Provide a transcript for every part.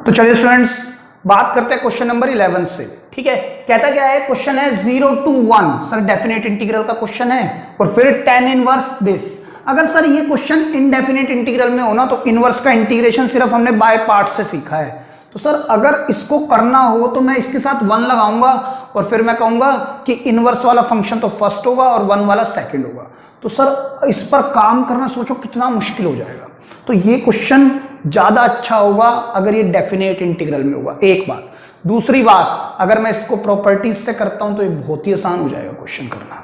तो चलिए स्टूडेंट्स बात करते हैं क्वेश्चन नंबर 11 से। ठीक है, कहता क्या है, क्वेश्चन है 0 to 1, सर डेफिनेट इंटीग्रल का क्वेश्चन है और फिर tan इनवर्स दिस। अगर सर ये क्वेश्चन इनडेफिनेट इंटीग्रल में हो ना तो इनवर्स का इंटीग्रेशन सिर्फ हमने बाय पार्ट से सीखा है। तो सर अगर इसको करना हो तो मैं इसके साथ 1 लगाऊंगा और फिर मैं कहूंगा कि इनवर्स वाला फंक्शन तो फर्स्ट होगा और 1 वाला सेकंड होगा। तो सर इस पर काम करना सोचो कितना मुश्किल हो जाएगा। तो ये क्वेश्चन ज्यादा अच्छा होगा अगर ये डेफिनेट इंटीग्रल में होगा, एक बात। दूसरी बात, अगर मैं इसको प्रॉपर्टीज से करता हूं तो ये बहुत ही आसान हो जाएगा क्वेश्चन करना।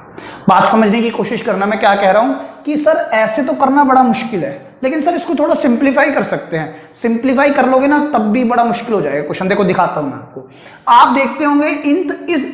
बात समझने की कोशिश करना, मैं क्या कह रहा हूं कि सर ऐसे तो करना बड़ा मुश्किल है, लेकिन सर इसको थोड़ा सिंप्लीफाई कर सकते हैं। सिंप्लीफाई कर लोगे ना तब भी बड़ा मुश्किल हो जाएगा क्वेश्चन। देखो दिखाता हूं मैं आपको, आप देखते होंगे इस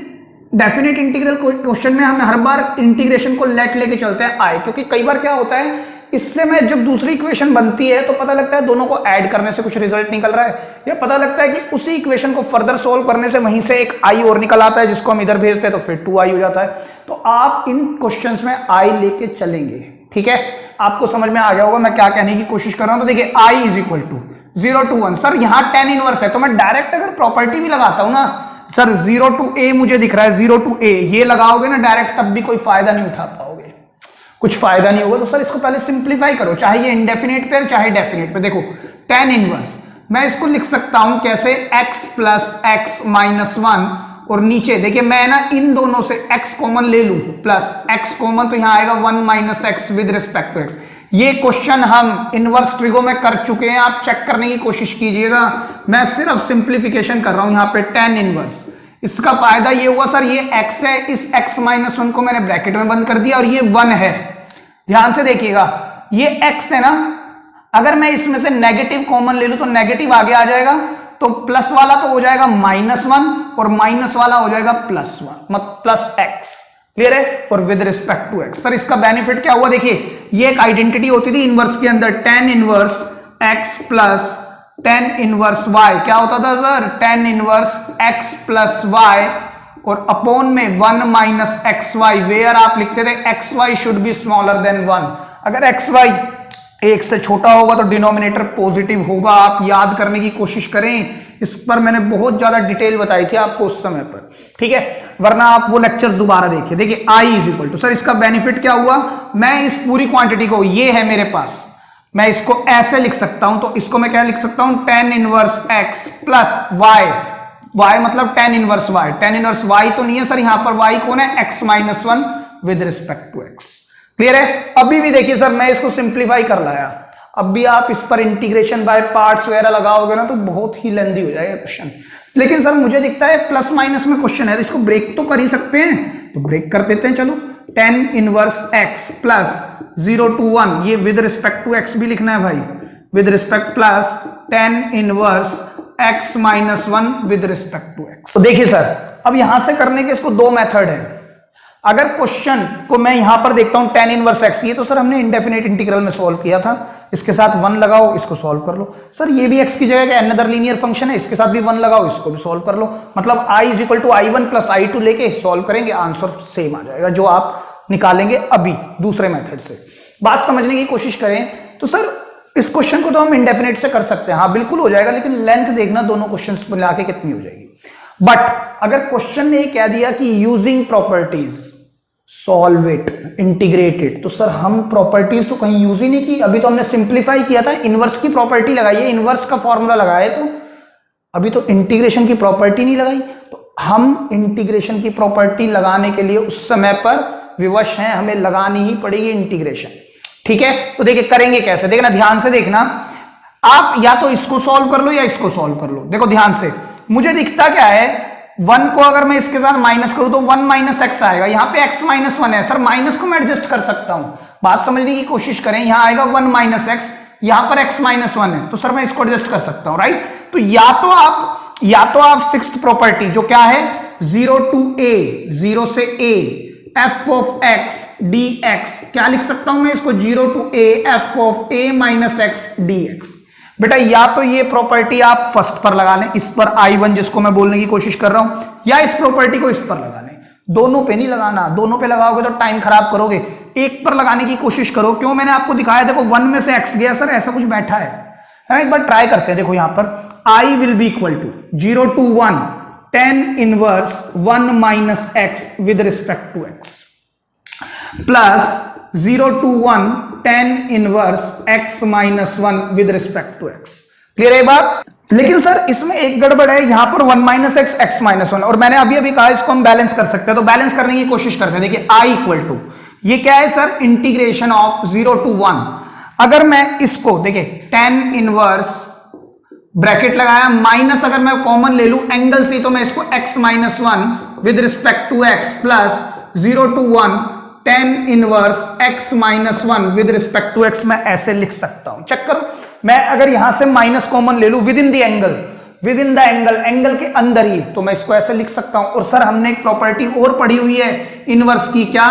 डेफिनेट इंटीग्रल क्वेश्चन में हम हर बार इंटीग्रेशन को लेट लेके चलते हैं आई, क्योंकि कई बार क्या होता है इससे में जब दूसरी इक्वेशन बनती है तो पता लगता है दोनों को ऐड करने से कुछ रिजल्ट निकल रहा है, या पता लगता है कि उसी इक्वेशन को फर्दर सोल्व करने से वहीं से एक आई और निकल आता है जिसको हम इधर भेजते हैं तो फिर 2i हो जाता है। तो आप इन क्वेश्चंस में i लेके चलेंगे। ठीक है, आपको समझ में आ गया होगा मैं क्या कहने की कोशिश कर रहा हूं। तो देखिए i is equal to 0 to 1, sir यहाँ tan इनवर्स है तो मैं डायरेक्ट अगर प्रॉपर्टी भी लगाता हूं ना, सर 0 to a मुझे दिख रहा है, 0 to a ये लगाओगे ना डायरेक्ट तब भी कोई फायदा नहीं उठा पाओगे, कुछ फायदा नहीं होगा। तो सर इसको पहले सिंप्लीफाई करो, चाहे ये इंडेफिनेट पे चाहे डेफिनेट पे। देखो tan इनवर्स मैं इसको लिख सकता हूं कैसे, x प्लस एक्स माइनस 1, और नीचे देखिए मैं ना इन दोनों से x कॉमन ले लूं, प्लस x कॉमन तो यहां आएगा 1 minus x with respect to x। ये क्वेश्चन हम इनवर्स ट्रिगो में कर चुके हैं, आप चेक करने की कोशिश कीजिएगा। मैं सिर्फ सिंप्लीफिकेशन कर रहा हूं यहाँ पे tan इनवर्स। इसका फायदा ये हुआ सर ये x है, इस x माइनस 1 को मैंने ब्रैकेट में बंद कर दिया और ये 1 है। ध्यान से देखिएगा ये x है ना, अगर मैं इसमें से नेगेटिव कॉमन ले लूं तो नेगेटिव आगे आ जाएगा, तो प्लस वाला तो हो जाएगा -1 और माइनस वाला हो जाएगा +1, मतलब प्लस x। क्लियर है, और with respect to x। Sir इसका बेनिफिट क्या हुआ, देखिए ये एक आइडेंटिटी होती थी इनवर्स के अंदर, tan inverse x plus tan inverse y। क्या होता था sir, tan inverse x plus y और अपॉन में 1 माइनस एक्स वाई, वेयर आप लिखते थे x why should be smaller than 1। अगर एक्स वाई 1 से छोटा होगा तो डिनोमिनेटर पॉजिटिव होगा। आप याद करने की कोशिश करें, इस पर मैंने बहुत ज्यादा डिटेल बताई थी आपको उस समय पर। ठीक है, वरना आप वो लेक्चर दोबारा देखिए। देखिए i is equal to, sir इसका बेनिफिट क्या हुआ, मैं इस पूरी क्वांटिटी को, ये है मेरे पास, मैं इसको ऐसे लिख सकता हूं। तो इसको मैं क्या लिख सकता हूं, tan inverse x plus y, y मतलब tan inverse y। tan inverse y तो नहीं है सर, यहां पर y कौन है, x minus 1 with respect to x। Clear है, अभी भी देखिए सर मैं इसको सिंप्लीफाई कर लाया, अब भी आप इस पर इंटीग्रेशन बाय पार्ट्स वगैरह लगाओगे ना तो बहुत ही लेंदी हो जाएगा क्वेश्चन। लेकिन सर मुझे दिखता है प्लस माइनस में क्वेश्चन है तो इसको ब्रेक तो कर ही सकते हैं, तो ब्रेक कर देते हैं। चलो tan inverse x plus 0 to 1, ये विद रिस्पेक्ट टू x भी लिखना है भाई, with respect plus tan inverse x minus 1 with respect to x। तो देखिए सर अब यहां से करने के इसको 2 मेथड है। अगर क्वेश्चन को मैं यहां पर देखता हूं tan इनवर्स x, ये तो सर हमने इंडेफिनेट इंटीग्रल में सॉल्व किया था, इसके साथ 1 लगाओ, इसको सॉल्व कर लो। सर ये भी x की जगह का अनदर लीनियर फंक्शन है, इसके साथ भी 1 लगाओ, इसको भी सॉल्व कर लो। मतलब i is equal to i1 plus i2 लेके सॉल्व करेंगे, आंसर सेम आ जाएगा जो आप निकालेंगे अभी दूसरे मेथड से। बात समझने की कोशिश करें तो सर इस क्वेश्चन को तो हम इंडेफिनेट से कर सकते हैं, हाँ बिल्कुल हो जाएगा, लेकिन लेंथ देखना दोनों क्वेश्चन मिला के कितनी हो जाएगी। बट अगर क्वेश्चन ने कह दिया कि using properties solve it integrated, तो सर हम प्रॉपर्टीज तो कहीं यूज ही नहीं की। अभी तो हमने सिंप्लीफाई किया था, इनवर्स की प्रॉपर्टी लगाई है, इनवर्स का फॉर्मूला लगाया, तो अभी तो इंटीग्रेशन की प्रॉपर्टी नहीं लगाई। तो हम इंटीग्रेशन की प्रॉपर्टी लगाने के लिए उस समय पर विवश हैं, हमें लगानी ही पड़ेगी इंटीग्रेशन। ठीक है, तो देखिए करेंगे कैसे, देखना ध्यान से देखना, आप या तो इसको सॉल्व कर लो या इसको सॉल्व कर लो। देखो ध्यान से, मुझे दिखता क्या है, 1 को अगर मैं इसके साथ माइनस करूं तो 1 माइनस एक्स आएगा, यहां पे x माइनस 1 है, सर माइनस को मैं एडजस्ट कर सकता हूं। बात समझने की कोशिश करें, यहां आएगा 1 माइनस एक्स, यहां पर x माइनस 1 है, तो सर मैं इसको एडजस्ट कर सकता हूं, राइट। तो या तो आप सिक्स्थ प्रॉपर्टी जो क्या है 0 to a, 0 से a f of x dx, क्या लिख सकता हूं मैं इसको, 0 to a f of a minus x dx। बेटा या तो ये प्रॉपर्टी आप फर्स्ट पर लगा लें, इस पर i1 जिसको मैं बोलने की कोशिश कर रहा हूं, या इस प्रॉपर्टी को इस पर लगा लें। दोनों पे नहीं लगाना, दोनों पे लगाओगे तो टाइम खराब करोगे, एक पर लगाने की कोशिश करो। क्यों, मैंने आपको दिखाया, देखो 1 में से x गया, सर ऐसा कुछ बैठा है, है ना। एक बार ट्राई करते हैं, देखो यहां पर I will be equal to 0 to 1 tan inverse 1 minus x with respect to x plus 0 to 1 tan inverse x minus 1 with respect to x. Clear है बात? लेकिन सर इसमें एक गड़बड़ है, यहां पर 1 माइनस एक्स एक्स माइनस 1, और मैंने अभी कहा इसको हम बैलेंस कर सकते हैं, तो बैलेंस करने की कोशिश करते हैं। देखिए I इक्वल टू ये क्या है सर, इंटीग्रेशन ऑफ 0 to 1। अगर मैं इसको देखिए tan इनवर्स ब्रैकेट लगाया माइनस, अगर मैं कॉमन ले लूं एंगल से तो मैं इसको x minus 1 with respect to x plus 0 to 1 tan inverse x minus 1 with respect to x मैं ऐसे लिख सकता हूं। चेक करो, मैं अगर यहां से माइनस कॉमन ले लूं with in the angle, angle के अंदर ही, तो मैं इसको ऐसे लिख सकता हूं। और सर हमने एक प्रॉपर्टी और पढ़ी हुई है इनवर्स की, क्या?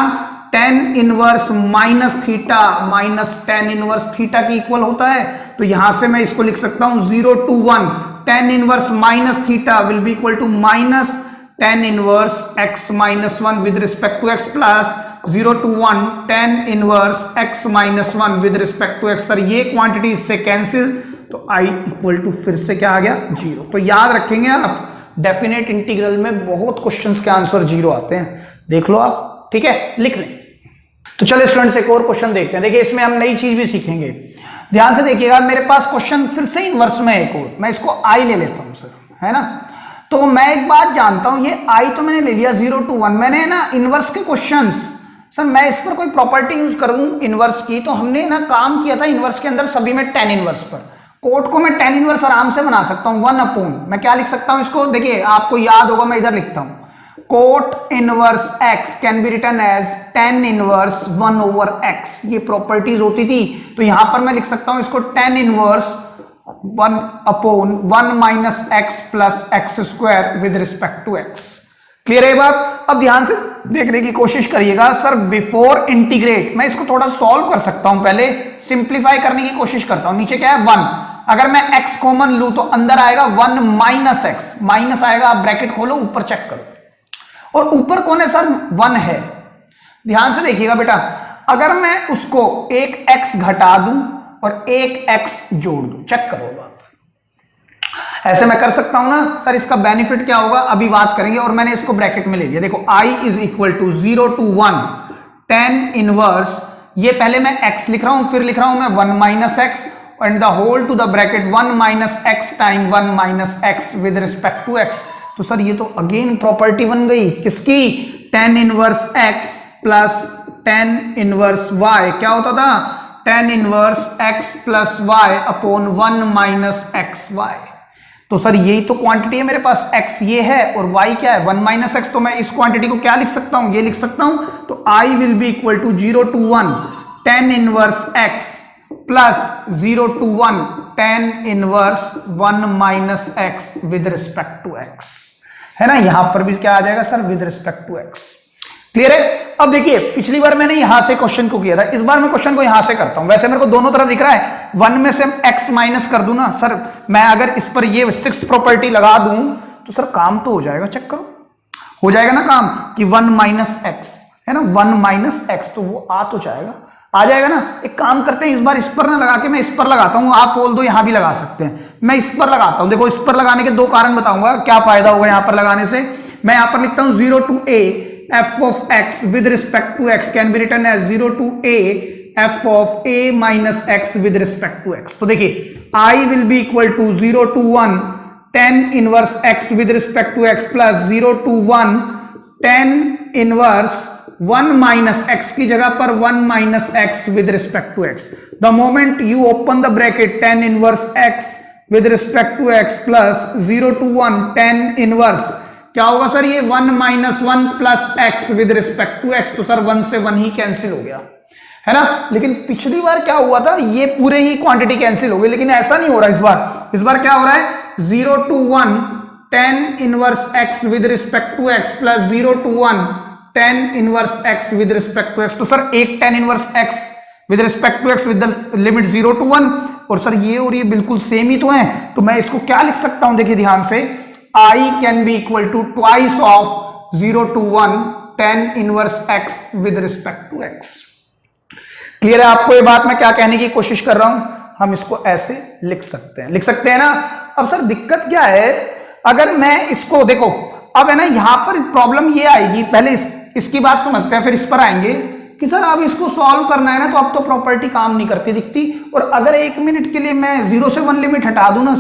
tan inverse minus theta minus tan inverse theta की इक्वल होता है। तो यहां से मैं इसको लिख सकता हूं 0 to 1 tan inverse minus theta will be equal to minus tan inverse x minus 1 with respect to x plus 0 to 1 tan inverse x minus 1 with respect to x। Sir ये क्वांटिटी इससे कैंसिल, तो I equal to फिर से क्या आ गया, 0। तो याद रखेंगे आप, डेफिनेट इंटीग्रल में बहुत क्वेश्चंस के आंसर 0 आते हैं, देख लो आप, ठीक है, लिख लें। तो चलिए स्टूडेंट्स एक और क्वेश्चन देखते हैं। देखिए इसमें हम नई चीज भी सीखेंगे, ध्यान से देखिएगा। मेरे पास क्वेश्चन फिर से इनवर्स में एक और, मैं इसको I ले लेता हूं सर, है ना। तो मैं एक बात जानता हूं, ये I तो मैंने ले लिया 0 to 1, मैंने ना इनवर्स के क्वेश्चंस, सर मैं इस पर कोई प्रॉपर्टी यूज करूं इनवर्स की, तो हमने ना काम किया था इनवर्स के अंदर सभी में tan इनवर्स पर। कोट को मैं tan इनवर्स आराम से बना सकता हूं 1 अपॉन, मैं क्या लिख सकता हूं इसको, देखिए आपको याद होगा, मैं इधर लिखता हूं cot inverse x can be written as tan inverse 1 over x, ये प्रॉपर्टीज होती थी। तो यहां पर मैं लिख सकता हूं इसको tan inverse 1 upon 1 minus x plus x square with respect to x। Clear है बात? अब ध्यान से देखने की कोशिश करिएगा। सर बिफोर इंटीग्रेट मैं इसको थोड़ा सॉल्व कर सकता हूं, पहले सिंप्लीफाई करने की कोशिश करता हूं। नीचे क्या है 1, अगर मैं x कॉमन लूं तो अंदर आएगा 1 माइनस x, माइनस आएगा, आप ब्रैकेट खोलो ऊपर चेक करो, और ऊपर कौन है सर, 1 है। ध्यान से देखिएगा बेटा, अगर मैं उसको एक x घटा दूं और एक x जोड़ दूं, चेक करो बात, ऐसे मैं कर सकता हूं ना। सर इसका बेनिफिट क्या होगा अभी बात करेंगे, और मैंने इसको ब्रैकेट में ले लिया। देखो I is equal to 0 to 1 tan inverse, ये पहले मैं x लिख रहा हूं, फिर लिख रहा हूं मैं 1 minus x and the whole to the bracket 1 minus x time 1 minus x with respect to x। तो सर ये तो अगेन प्रॉपर्टी बन गई किसकी, tan inverse x plus tan inverse y, क्या होता था, tan inverse x plus y upon 1 minus x y. तो सर यही तो क्वांटिटी है मेरे पास, x ये है और y क्या है 1 माइनस एक्स। तो मैं इस क्वांटिटी को क्या लिख सकता हूं, ये लिख सकता हूं। तो I will be equal to 0 to 1 tan inverse x plus 0 to 1 tan inverse 1 minus x with respect to x, है ना। यहां पर भी क्या आ जाएगा sir, with respect to x। Clear है? अब देखिए पिछली बार मैंने यहां से क्वेश्चन को किया था, इस बार मैं क्वेश्चन को यहां से करता हूं। वैसे मेरे को दोनों तरफ दिख रहा है, 1 में से x माइनस कर दूं ना सर, मैं अगर इस पर ये 6th प्रॉपर्टी लगा दूं तो सर काम तो हो जाएगा, चेक करो, हो जाएगा ना काम, कि 1 माइनस एक्स है ना, 1 माइनस एक्स, तो वो आ तो जाएगा, आ जाएगा ना। एक काम करते हैं, इस बार इस पर ना लगा के मैं इस पर लगाता हूं, आप बोल दो यहां भी लगा सकते हैं, मैं इस पर लगाता हूं। देखो इस पर लगाने के 2 कारण बताऊंगा, क्या फायदा होगा यहां पर लगाने से। मैं यहां पर लिखता हूं 0 to a f of x with respect to x can be written as 0 to a f of a minus x with respect to x। तो देखिए I will be equal to 0 to 1 tan inverse x with respect to x plus 0 to 1 tan inverse 1 minus x की जगह पर 1 minus x with respect to x। The moment you open the bracket tan inverse x with respect to x plus 0 to 1 tan inverse, क्या होगा sir, ये 1 minus 1 plus x with respect to x. तो sir 1 से 1 ही cancel हो गया, है ना। लेकिन पिछली बार क्या हुआ था, ये पूरे ही क्वांटिटी कैंसिल हो गई, लेकिन ऐसा नहीं हो रहा इस बार क्या हो रहा है 0 to 1 tan inverse x with respect to x plus 0 to 1 tan inverse x with respect to x। तो सर एक tan inverse x with respect to x with the limit 0 to 1, और सर ये और ये बिल्कुल सेम ही तो है। तो मैं इसको क्या लिख सकता हूं, देखिए ध्यान से, I can be equal to twice of 0 to 1 tan inverse x with respect to x। Clear है आपको ये बात, मैं क्या कहने की कोशिश कर रहा हूं। हम इसको ऐसे लिख सकते हैं, लिख सकते हैं ना। अब सर दिक्कत क्या है, अगर मैं इसको देखो, अब है ना यहां पर प्रॉब्लम ये आएगी, पहले इसकी बात समझते हैं फिर इस पर आएंगे कि सर अब इसको सॉल्व करना है ना, तो अब तो प्रॉपर्टी काम नहीं करती दिखती। और अगर 1 मिनट के लिए मैं 0 से 1 लिमिट हटा दूं ना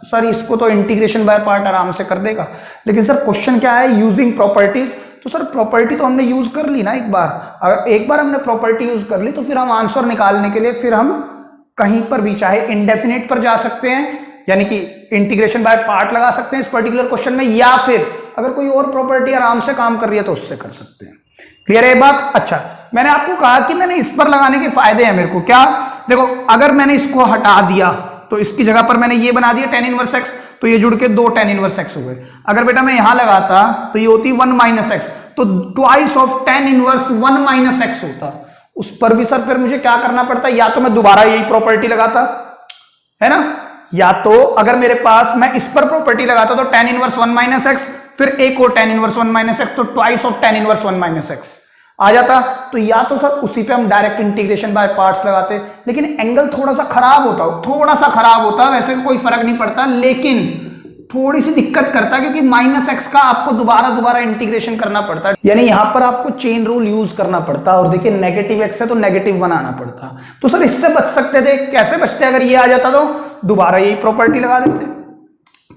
सर इसको तो इंटीग्रेशन बाय पार्ट आराम से कर देगा। लेकिन सर क्वेश्चन क्या है, यूजिंग प्रॉपर्टीज। तो सर प्रॉपर्टी तो हमने यूज कर ली ना एक बार, अगर एक बार हमने प्रॉपर्टी यूज कर ली तो फिर हम आंसर निकालने के लिए फिर हम कहीं पर भी, चाहे इंडेफिनिट पर जा सकते हैं, यानी कि इंटीग्रेशन बाय पार्ट लगा सकते हैं इस पर्टिकुलर क्वेश्चन में, या फिर अगर कोई और प्रॉपर्टी आराम से काम कर रही है तो उससे कर सकते हैं। क्लियर है ये बात? अच्छा, मैंने आपको कहा कि मैंने इस पर लगाने के फायदे हैं मेरे को, क्या देखो, अगर मैंने इसको हटा दिया तो इसकी जगह पर मैंने ये बना दिया tan इनवर्स x, तो ये जुड़ के 2 tan इनवर्स x हो गए। अगर बेटा मैं यहां लगाता तो ये होती 1 माइनस एक्स, तो twice of tan inverse 1 minus x होता। उस पर भी सर फिर मुझे क्या करना पड़ता, या तो मैं दोबारा यही प्रॉपर्टी लगाता है ना, या तो अगर मेरे पास मैं इस पर प्रॉपर्टी लगाता तो tan इनवर्स 1 माइनस एक्स, फिर एक और tan इनवर्स 1 माइनस एक्स, तो twice of tan inverse 1 minus x आ जाता। तो या तो सर उसी पे हम डायरेक्ट इंटीग्रेशन बाय पार्ट्स लगाते, लेकिन एंगल थोड़ा सा खराब होता, वैसे कोई फर्क नहीं पड़ता, लेकिन थोड़ी सी दिक्कत करता क्योंकि माइनस एक्स का आपको दोबारा इंटीग्रेशन करना पड़ता है, यानी यहां पर आपको चेन रूल यूज करना पड़ता। और देखिए नेगेटिव एक्स है तो नेगेटिव 1 आना पड़ता। तो सर इससे बच सकते थे, कैसे बचते, अगर ये आ जाता तो दोबारा यही प्रॉपर्टी लगा देते,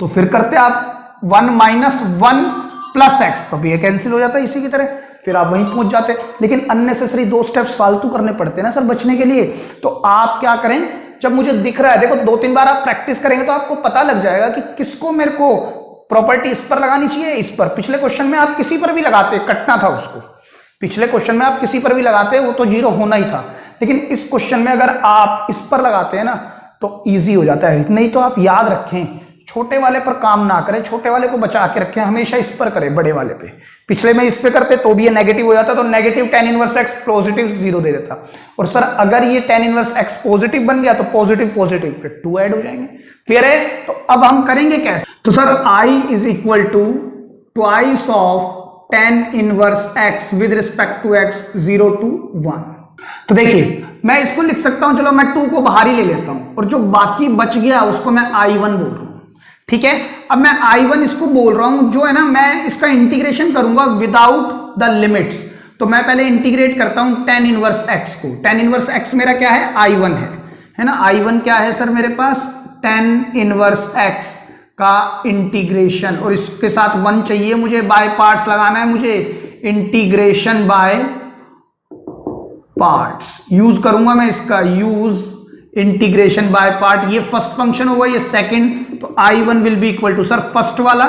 तो फिर करते आप 1 माइनस 1 प्लस एक्स, तो ये कैंसिल हो जाता है इसी की तरह, फिर आप वहीं पहुंच जाते। लेकिन अननेसेसरी 2 स्टेप्स फालतू करने पड़ते हैं ना सर बचने के लिए। तो आप क्या करें, जब मुझे दिख रहा है, देखो 2-3 बार आप प्रैक्टिस करेंगे तो आपको पता लग जाएगा कि किसको मेरे को प्रॉपर्टी इस पर लगानी चाहिए, इस पर। पिछले क्वेश्चन में आप किसी पर भी लगाते, कटना था उसको, पिछले क्वेश्चन में आप किसी पर भी लगाते वो तो 0 होना ही था। लेकिन इस क्वेश्चन में अगर आप इस पर लगाते हैं ना तो ईजी हो जाता है। नहीं तो आप याद रखें, छोटे वाले पर काम ना करें, छोटे वाले को बचा के रखें, हमेशा इस पर करें, बड़े वाले पे। पिछले में इस पे करते तो भी ये नेगेटिव हो जाता, तो negative tan inverse x positive 0 दे देता। और सर अगर ये tan इनवर्स x पॉजिटिव बन गया तो पॉजिटिव फिर 2 ऐड हो जाएंगे। क्लियर है? तो अब हम करेंगे कैसे, तो sir I is equal to twice of tan inverse x with respect to x 0 to 1। तो देखिए मैं इसको लिख सकता हूं, चलो मैं 2 को बाहर ही ले लेता हूं, और जो बाकी बच गया उसको मैं I1 बोल रहा हूं। ठीक है, अब मैं I1 इसको बोल रहा हूं, जो है ना मैं इसका इंटीग्रेशन करूंगा विदाउट द लिमिट्स। तो मैं पहले इंटीग्रेट करता हूं tan इनवर्स x को। tan इनवर्स x मेरा क्या है, I1 है ना। I1 क्या है सर मेरे पास, tan इनवर्स x का इंटीग्रेशन, और इसके साथ 1 चाहिए मुझे, बाय पार्ट्स लगाना है मुझे, इंटीग्रेशन बाय पार्ट्स यूज करूंगा मैं इसका, यूज इंटीग्रेशन बाय पार्ट। ये फर्स्ट फंक्शन होगा, ये सेकंड, तो I1 will be equal to sir first वाला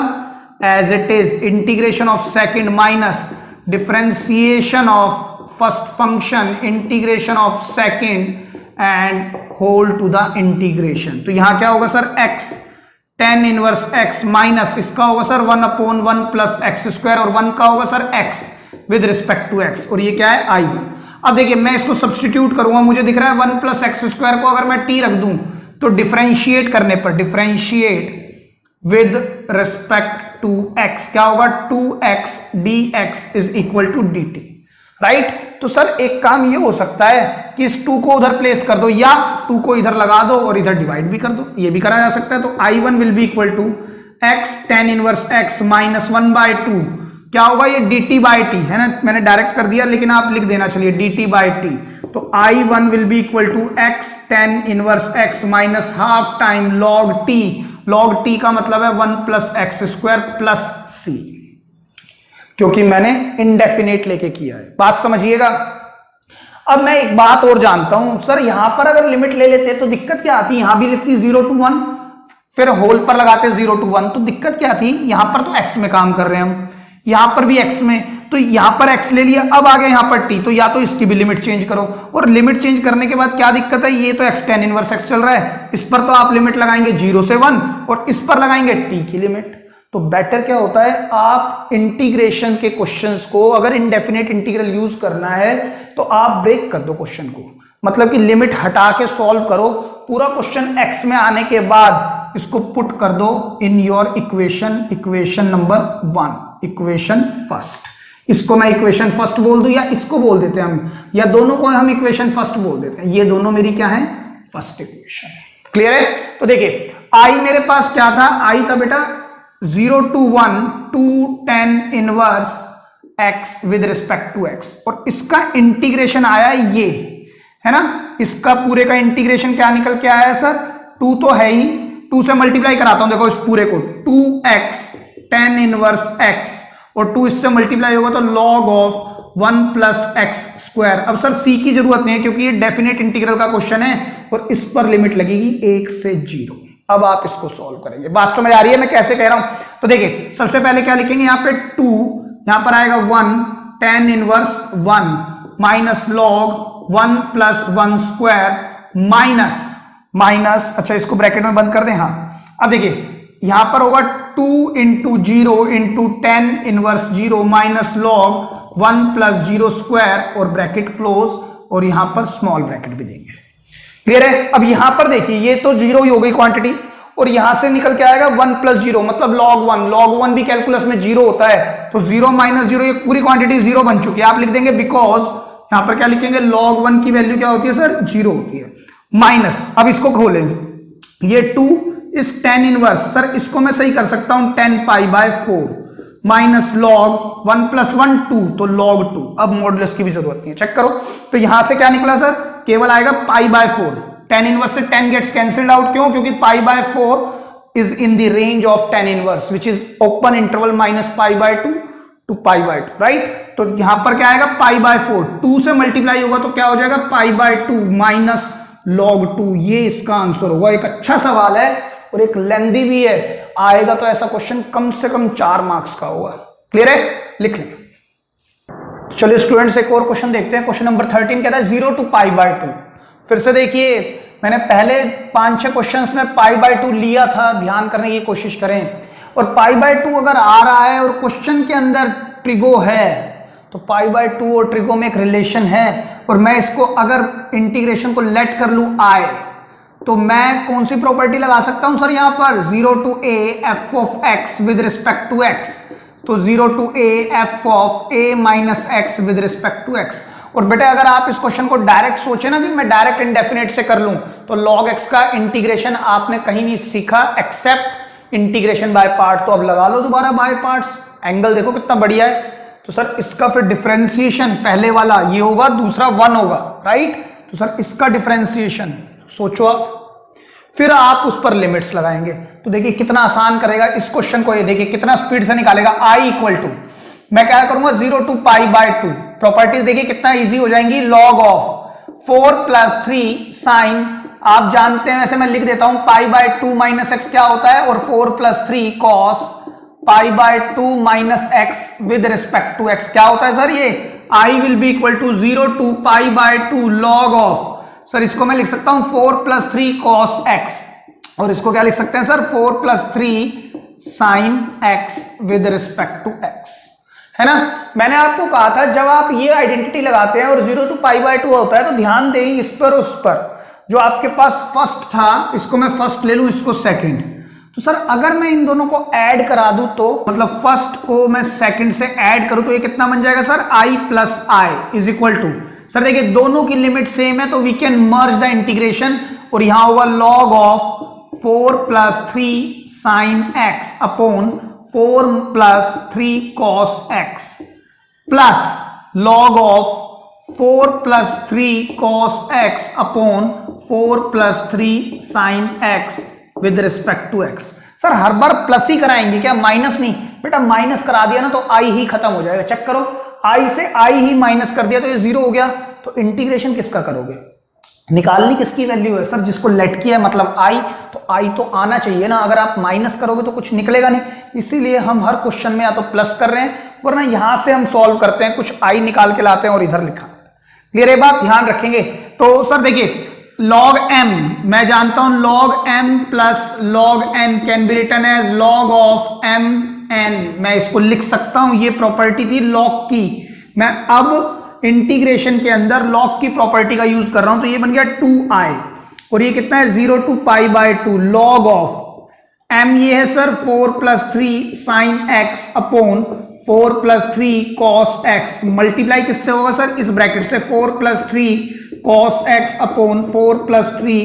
as it is integration of second minus differentiation of first function integration of second and whole to the integration. तो यहां क्या होगा sir, x tan inverse x minus इसका होगा sir 1/1 plus x square, और 1 का होगा sir x with respect to x, और ये क्या है I1। अब देखिए मैं इसको सब्स्टिट्यूट करूंगा, मुझे दिख रहा है 1 प्लस एक्स स्क्वायर को अगर मैं t रख दूं तो डिफरेंशिएट करने पर, differentiate with respect to x क्या होगा, 2x dx is equal to dt, right. तो सर एक काम ये हो सकता है कि इस 2 को उधर प्लेस कर दो, या 2 को इधर लगा दो और इधर डिवाइड भी कर दो, ये भी करा जा सकता है। तो I1 will be equal to x tan inverse x minus 1/2 क्या होगा, ये dt बाई टी है ना, मैंने डायरेक्ट कर दिया लेकिन आप लिख देना, चलिए dt बाई टी। तो I1 will be equal to x tan inverse x minus half time log t, log t का मतलब है 1 plus x square plus c, क्योंकि मैंने इंडेफिनेट लेके किया है, बात समझिएगा। अब मैं एक बात और जानता हूं सर, यहां पर अगर लिमिट ले लेते तो दिक्कत क्या आती, यहां भी लिखती 0 to 1, फिर होल पर लगाते 0 to 1, तो दिक्कत क्या थी, यहां पर तो x में काम कर रहे हैं हम, यहां पर भी x में, तो यहां पर x ले लिया, अब आगे यहां पर t, तो या तो इसकी भी लिमिट चेंज करो, और लिमिट चेंज करने के बाद क्या दिक्कत है, ये तो x tan इनवर्स x चल रहा है, इस पर तो आप लिमिट लगाएंगे 0 से 1 और इस पर लगाएंगे t की लिमिट। तो बेटर क्या होता है, आप इंटीग्रेशन के क्वेश्चंस को अगर इंडेफिनेट इंटीग्रल यूज करना है तो आप ब्रेक कर दो क्वेश्चन को, मतलब कि लिमिट हटा के सॉल्व करो, पूरा क्वेश्चन x में आने के बाद इसको पुट कर दो in your equation, equation number 1, equation first. इसको मैं इक्वेशन फर्स्ट बोल दूं या इसको बोल देते हैं हम, या दोनों को हम इक्वेशन फर्स्ट बोल देते हैं, ये दोनों मेरी क्या है, फर्स्ट इक्वेशन। क्लियर है? तो देखिए आई मेरे पास क्या था, आई था बेटा 0 to 1 2 tan inverse x with respect to x, और इसका इंटीग्रेशन आया ये, है ना, इसका पूरे का इंटीग्रेशन क्या निकल के आया सर, 2 तो है ही, 2 से मल्टीप्लाई कराता हूं, देखो इस पूरे को 2x tan इनवर्स x, और 2 इससे मल्टीप्लाई होगा तो log of 1 plus x square. अब सर c की जरूरत नहीं है क्योंकि ये डेफिनेट इंटीग्रल का क्वेश्चन है और इस पर लिमिट लगेगी 1 से 0। अब आप इसको सॉल्व करेंगे, बात समझ आ रही है मैं कैसे कह रहा हूं? तो देखिए सबसे पहले क्या लिखेंगे, यहाँ पे 2, यहां पर आएगा 1 tan inverse 1 minus log 1 plus 1 square minus, अच्छा इसको ब्रैकेट में बंद कर दें, हाँ। अब देखिए यहां पर होगा 2 into 0 into tan inverse 0 minus log 1 plus 0 square और ब्रैकेट क्लोज, और यहां पर स्मॉल ब्रैकेट भी देंगे। क्लियर है? अब यहां पर देखिए ये तो 0 ही हो गई क्वांटिटी, और यहां से निकल के आएगा 1 प्लस 0 मतलब log 1 भी कैलकुलस में 0 होता है, तो 0 माइनस 0 ये पूरी क्वांटिटी 0 बन चुकी है। आप लिख देंगे बिकॉज, यहां पर क्या लिखेंगे, log 1 की वैल्यू क्या होती है सर, 0 होती है, माइनस, अब इसको खोलें, ये 2 इस tan इनवर्स, सर इसको मैं सही कर सकता हूं tan pi by 4 minus log 1 plus 1 2 तो log 2, अब मॉडुलस की भी जरूरत नहीं है, चेक करो। तो यहां से क्या निकला सर, केवल आएगा पाई बाय 4, tan इनवर्स से tan गेट्स कैंसिल्ड आउट, क्यों, क्योंकि pi by 4 is in the range of tan inverse which is open interval minus pi by 2 to pi by 2, right. तो यहां पर क्या आएगा पाई बाय 4, 2 से मल्टीप्लाई होगा तो क्या हो जाएगा पाई बाय 2 माइनस log 2, ये इसका आंसर होगा। एक अच्छा सवाल है और एक लेंदी भी है, आएगा तो ऐसा क्वेश्चन कम से कम 4 मार्क्स का होगा। क्लियर है? लिख लें। चलिए स्टूडेंट्स एक और क्वेश्चन देखते हैं। क्वेश्चन नंबर 13 कहता है 0 टू पाई बाय 2। फिर से देखिए मैंने पहले 5-6 क्वेश्चंस में पाई बाय 2 लिया था, ध्यान करने की कोशिश करें। और पाई बाय 2 अगर आ रहा है और क्वेश्चन के अंदर ट्रिगो है तो पाई बाय 2 और ट्रिगो में एक रिलेशन है, और मैं इसको अगर इंटीग्रेशन को लेट कर लूं आई, तो मैं कौन सी प्रॉपर्टी लगा सकता हूं सर, यहां पर 0 to a f of x with respect to x, तो 0 to a f of a minus x with respect to x। और बेटा अगर आप इस क्वेश्चन को डायरेक्ट सोचे ना कि मैं डायरेक्ट इंडेफिनेट से कर लूं, तो log x का इंटीग्रेशन आपने कहीं नहीं सीखा एक्सेप्ट इंटीग्रेशन बाय पार्ट, तो अब लगा लो दोबारा बाय पार्ट्स। एंगल देखो कितना बढ़िया है। तो सर इसका फिर डिफरेंशिएशन पहले वाला ये होगा, दूसरा 1 होगा, राइट। तो सर इसका डिफरेंशिएशन सोचो आप, फिर आप उस पर लिमिट्स लगाएंगे। तो देखिए कितना आसान करेगा इस क्वेश्चन को, ये देखिए कितना स्पीड से निकालेगा। आई इक्वल टू, मैं क्या करूंगा 0 टू पाई बाय 2, प्रॉपर्टीज देखिए कितना इजी हो जाएंगी, log ऑफ 4 प्लस 3 साइन, आप जानते हैं वैसे मैं लिख देता हूं पाई बाय 2 माइनस एक्स क्या होता है, और 4 plus 3 cos pi by 2 minus x with respect to x क्या होता है सर, ये I will be equal to 0 to pi by 2 log of, sir इसको मैं लिख सकता हूं 4 प्लस 3 कॉस एक्स, और इसको क्या लिख सकते हैं sir 4 plus 3 sine x with respect to x, है ना। मैंने आपको कहा था जब आप ये आइडेंटिटी लगाते हैं और 0 टू पाई बाय 2 होता है तो ध्यान दें इस पर उस पर, जो आपके पास फर्स्ट था इसको मैं फर्स्ट ले लूं, इसको सेकंड, तो सर अगर मैं इन दोनों को ऐड करा दूं तो मतलब फर्स्ट को मैं सेकंड से ऐड करूं तो ये कितना बन जाएगा sir, i plus I is equal to, sir देखिए दोनों की लिमिट सेम है तो we can merge the integration, और यहां होगा log of 4 plus 3 sine x upon 4 plus 3 cos x plus log of 4 plus 3 cos x upon 4 plus 3 sine x with respect to x. Sir हर बार plus ही कराएंगे क्या, माइनस नहीं, बेटा माइनस करा दिया ना तो आई ही खत्म हो जाएगा, चेक करो आई से आई ही माइनस कर दिया तो ये 0 हो गया, तो इंटीग्रेशन किसका करोगे, निकालनी किसकी वैल्यू है सर, जिसको लेट किया है मतलब आई, तो आई तो आना चाहिए ना, अगर आप माइनस करोगे तो कुछ निकलेगा नहीं, इसीलिए हम हर क्वेश्चन में या तो प्लस कर रहे हैं वरना यहां से हम सॉल्व करते हैं, कुछ आई निकाल के लाते हैं और इधर लिखा। क्लियर है बात, ध्यान रखेंगे। तो सर देखिए log m मैं जानता हूं log m plus log n can be written as log of m n, मैं इसको लिख सकता हूं, ये प्रॉपर्टी थी log की, मैं अब इंटीग्रेशन के अंदर log की प्रॉपर्टी का यूज कर रहा हूं तो ये बन गया 2i, और ये कितना है 0 to pi by 2 log of m ये है sir 4 plus 3 sine x upon 4 plus 3 cos x, multiply किससे होगा सर, इस ब्रैकेट से 4 plus 3 cos x upon 4 plus 3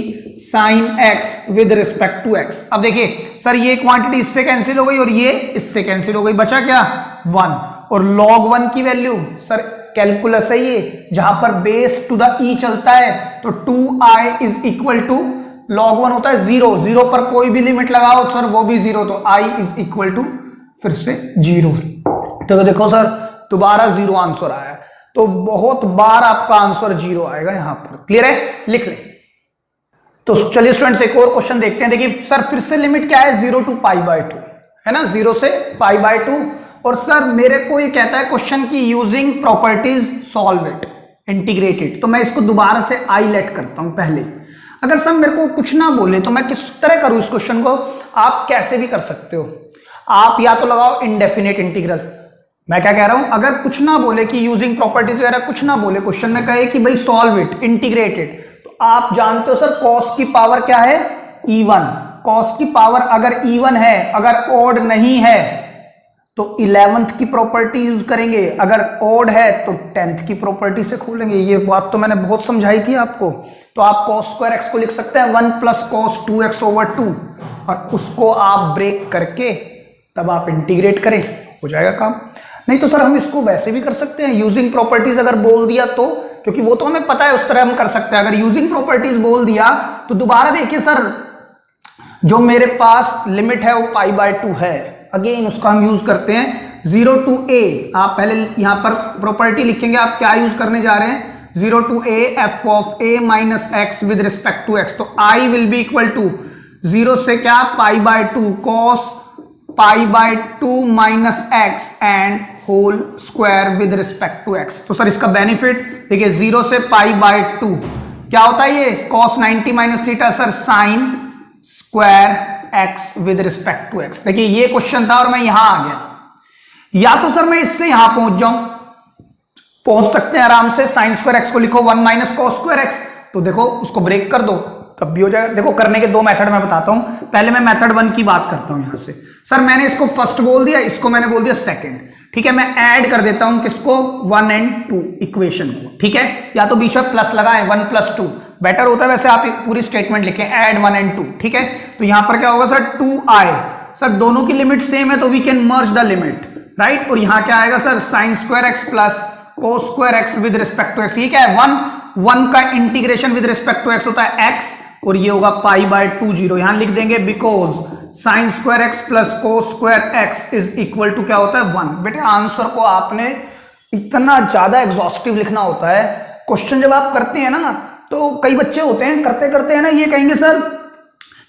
sin x with respect to x। अब देखिए सर ये क्वांटिटी इससे कैंसिल हो गई और ये इससे कैंसिल हो गई, बचा क्या 1। और log 1 की वैल्यू सर कैलकुलस है ये, जहां पर बेस टू द ई चलता है तो 2i is equal to log 1 होता है 0, 0 पर कोई भी लिमिट लगाओ सर वो भी 0, तो i इज इक्वल टू फिर से 0। तो देखो सर दोबारा 0 आंसर आया, तो बहुत बार आपका आंसर 0 आएगा यहां पर। क्लियर है, लिख ले। तो चलिए स्टूडेंट्स एक और क्वेश्चन देखते हैं। देखिए सर फिर से लिमिट क्या है 0 टू π/2 है ना, 0 से π/2। और सर मेरे को ये कहता है क्वेश्चन की using properties solve it integrated. तो मैं इसको दोबारा से आईलेट करता हूं पहले। अगर सर मेरे को कुछ ना बोले तो मैं किस तरह करूं इस क्वेश्चन को, आप कैसे भी कर सकते हो। आप या तो लगाओ इनडेफिनेट इंटीग्रल। मैं क्या कह रहा हूं, अगर कुछ ना बोले कि यूजिंग प्रॉपर्टीज वगैरह कुछ ना बोले, क्वेश्चन में कहे कि भाई सॉल्व इट इंटीग्रेटेड, तो आप जानते हो सर cos की पावर क्या है E1। cos की पावर अगर E1 है, अगर ओड नहीं है तो 11th की प्रॉपर्टी यूज करेंगे, अगर ओड है तो 10th की प्रॉपर्टी से खोलेंगे। ये बात तो मैंने बहुत समझाई थी आपको। तो आप cos स्क्वायर x को लिख सकते हैं 1 प्लस cos 2x ओवर 2, और उसको आप ब्रेक करके तब आप इंटीग्रेट करें, हो जाएगा काम। नहीं तो सर हम इसको वैसे भी कर सकते हैं, यूजिंग प्रॉपर्टीज अगर बोल दिया तो, क्योंकि वो तो हमें पता है उस तरह हम कर सकते हैं। अगर यूजिंग प्रॉपर्टीज बोल दिया तो दोबारा देखिए सर, जो मेरे पास लिमिट है वो π/2 है, अगेन उसका हम यूज करते हैं 0 टू a। आप पहले यहां पर प्रॉपर्टी लिखेंगे, आप क्या यूज करने जा रहे हैं 0 to a f of a minus x with respect to x। तो i will be equal to 0 से क्या π/2 cos π/2 minus x and whole square with respect to x। तो सर इसका बेनिफिट देखिए 0 से π/2 क्या होता है ये cos 90 minus theta sir sin square x with respect to x। देखिए ये क्वेश्चन था और मैं यहां आ गया, या तो सर मैं इससे यहां पहुंच जाऊं, पहुंच सकते हैं आराम से। sin स्क्वायर x को लिखो 1 माइनस cos स्क्वायर x, तो देखो उसको ब्रेक कर दो तब भी हो जाएगा। देखो करने के दो मेथड मैं बताता हूं, पहले मैं मेथड 1 की बात करता हूं। यहां से सर मैंने इसको फर्स्ट बोल दिया, इसको मैंने बोल दिया सेकंड, ठीक है। मैं ऐड कर देता हूं किसको 1 एंड 2 इक्वेशन को, ठीक है। या तो बीच में प्लस लगाएं 1 प्लस 2 बेटर होता है, वैसे आप पूरी स्टेटमेंट लिखें ऐड 1 एंड 2, ठीक है। तो यहां पर क्या होगा सर 2i, सर दोनों की लिमिट सेम है तो we can merge the limit, right. और यहां क्या आएगा sir sin square x plus cos square x with respect to x। ये क्या है 1 का integration with respect to x होता है x, और ये होगा π/2 0। यहां लिख देंगे because sin square x plus cos square x is equal to क्या होता है 1। बेटे आंसर को आपने इतना ज्यादा एग्जॉस्टिव लिखना होता है। क्वेश्चन जब आप करते हैं ना, तो कई बच्चे होते हैं करते करते हैं ना, ये कहेंगे सर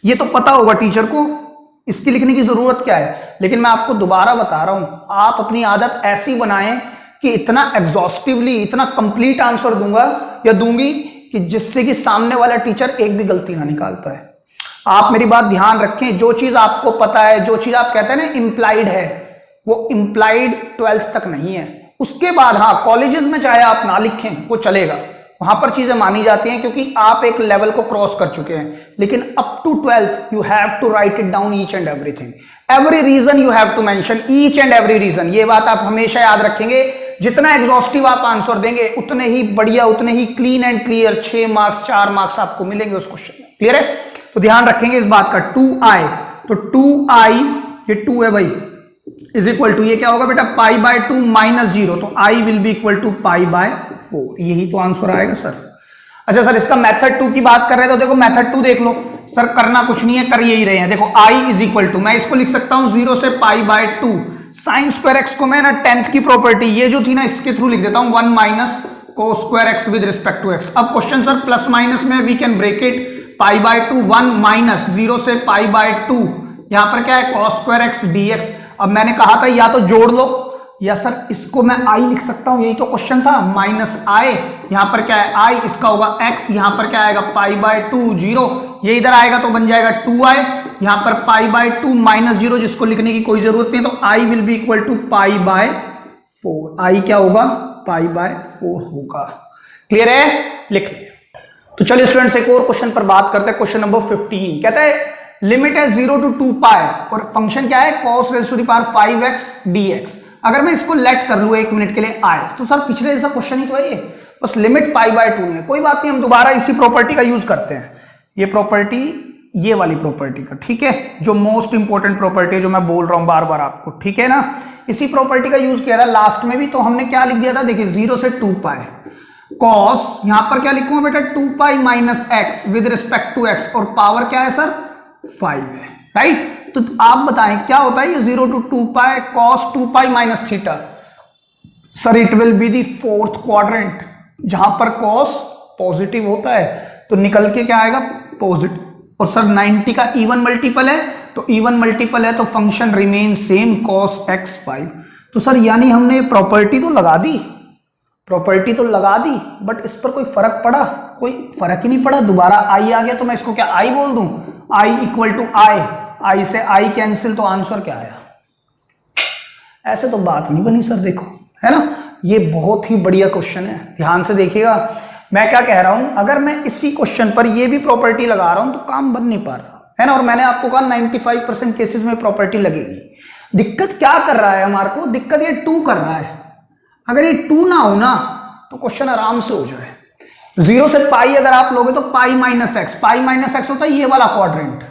ये तो पता होगा टीचर को, इसकी लिखने की जरूरत क्या है। लेकिन मैं आपको दोबारा बता रहा हूं, आप अपनी आदत ऐसी बनाएं कि इतना एग्जॉस्टिवली, इतना कंप्लीट आंसर दूंगा या दूंगी कि जिससे कि सामने वाला टीचर एक भी गलती ना निकाल पाए। आप मेरी बात ध्यान रखें, जो चीज आपको पता है, जो चीज आप कहते हैं ना इंप्लाइड है, वो इंप्लाइड 12th तक नहीं है। उसके बाद हाँ कॉलेजेस में चाहे आप ना लिखें वो चलेगा, वहां पर चीजें मानी जाती हैं क्योंकि आप एक लेवल को क्रॉस कर चुके हैं। लेकिन up to 12th you have to write it down each and everything, every reason you have to mention each and every reason. ये बात आप हमेशा याद रखेंगे। जितना एग्जॉस्टिव आप आंसर देंगे उतने ही बढ़िया, उतने ही clean and clear 6 marks 4 marks आपको मिलेंगे उस क्वेश्चन में। क्लियर है, तो ध्यान रखेंगे इस बात का। 2i, तो 2i ये 2 है भाई, इज इक्वल टू ये क्या होगा बेटा π/2 माइनस 0, तो i will be equal to π/4। यही तो आंसर आएगा सर। अच्छा सर इसका मेथड 2 की बात कर रहे हैं, तो देखो मेथड 2 देख लो सर, करना कुछ नहीं है, कर यही रहे हैं। देखो i इज इक्वल टू, मैं इसको लिख सकता हूं 0 से π/2 sin स्क्वायर x को मैं ना 10th की प्रॉपर्टी ये जो थी ना इसके थ्रू लिख देता हूं 1 minus cos square x with respect to x। अब क्वेश्चन सर प्लस माइनस में we can break it, π/2 1 minus 0 से π/2, यहां पर क्या है cos स्क्वायर x dx। अब मैंने कहा था या तो जोड़ लो या सर इसको मैं i लिख सकता हूं, यही तो क्वेश्चन था, माइनस i, यहां पर क्या है i, इसका होगा x, यहां पर क्या आएगा π/2 0, ये इधर आएगा तो बन जाएगा 2i, यहां पर π/2 माइनस 0 जिसको लिखने की कोई जरूरत नहीं, तो i will be equal to π/4। i क्या होगा π/4 होगा। क्लियर है, लिख लिया। तो चलिए स्टूडेंट्स एक और क्वेश्चन पर बात करते हैं। क्वेश्चन नंबर 15 कहता है लिमिट है 0 to 2π और फंक्शन क्या है cos raised to the power 5x dx। अगर मैं इसको लेट कर लूं 1 मिनट के लिए i, तो सर पिछले जैसा क्वेश्चन ही तो है ये, बस लिमिट पाई बाय 2 है। कोई बात नहीं, हम दोबारा इसी प्रॉपर्टी का यूज करते हैं, ये प्रॉपर्टी, ये वाली प्रॉपर्टी का, ठीक है, जो मोस्ट इंपॉर्टेंट प्रॉपर्टी है, जो मैं बोल रहा हूं बार बार आपको, ठीक है ना। इसी प्रॉपर्टी का यूज किया था लास्ट में भी, तो हमने क्या लिख दिया था, देखिए 0 से 2 पाई कॉस, यहां पर क्या लिखूंगा बेटा, 2 pi minus x with respect to x, और पावर क्या है सर, 5 है, राइट। तो आप बताएं क्या होता है ये 0 to 2 pi cos 2 pi minus theta. Sir it will be the fourth quadrant, जहां पर कॉस पॉजिटिव होता है तो निकल के क्या आएगा, पॉजिटिव। और सर 90 का इवन मल्टीपल है, तो इवन मल्टीपल है तो function remain same cos x 5। तो सर यानी हमने प्रॉपर्टी तो लगा दी, प्रॉपर्टी तो लगा दी, बट इस पर कोई फर्क पड़ा, कोई फर्क ही नहीं पड़ा। दोबारा आई आ गया तो मैं इसको क्या आई बोल दूं, आई इक्वल टू आई, आई से आई कैंसिल, तो आंसर क्या आया। ऐसे तो बात नहीं बनी सर, देखो है ना, ये बहुत ही बढ़िया क्वेश्चन है, ध्यान से देखिएगा। मैं क्या कह रहा हूं, अगर मैं इसी क्वेश्चन पर ये भी प्रॉपर्टी लगा रहा हूं तो काम बन नहीं पा रहा है ना। और मैंने आपको कहा 95% केसेस में प्रॉपर्टी लगेगी। दिक्कत क्या कर रहा है हमारे को, दिक्कत ये 2 कर रहा है। अगर ये 2 ना हो ना तो क्वेश्चन आराम से हो जाए। 0 से पाई अगर आप लोगे तो पाई माइनस एक्स, पाई माइनस एक्स होता है ये वाला क्वाड्रेंट,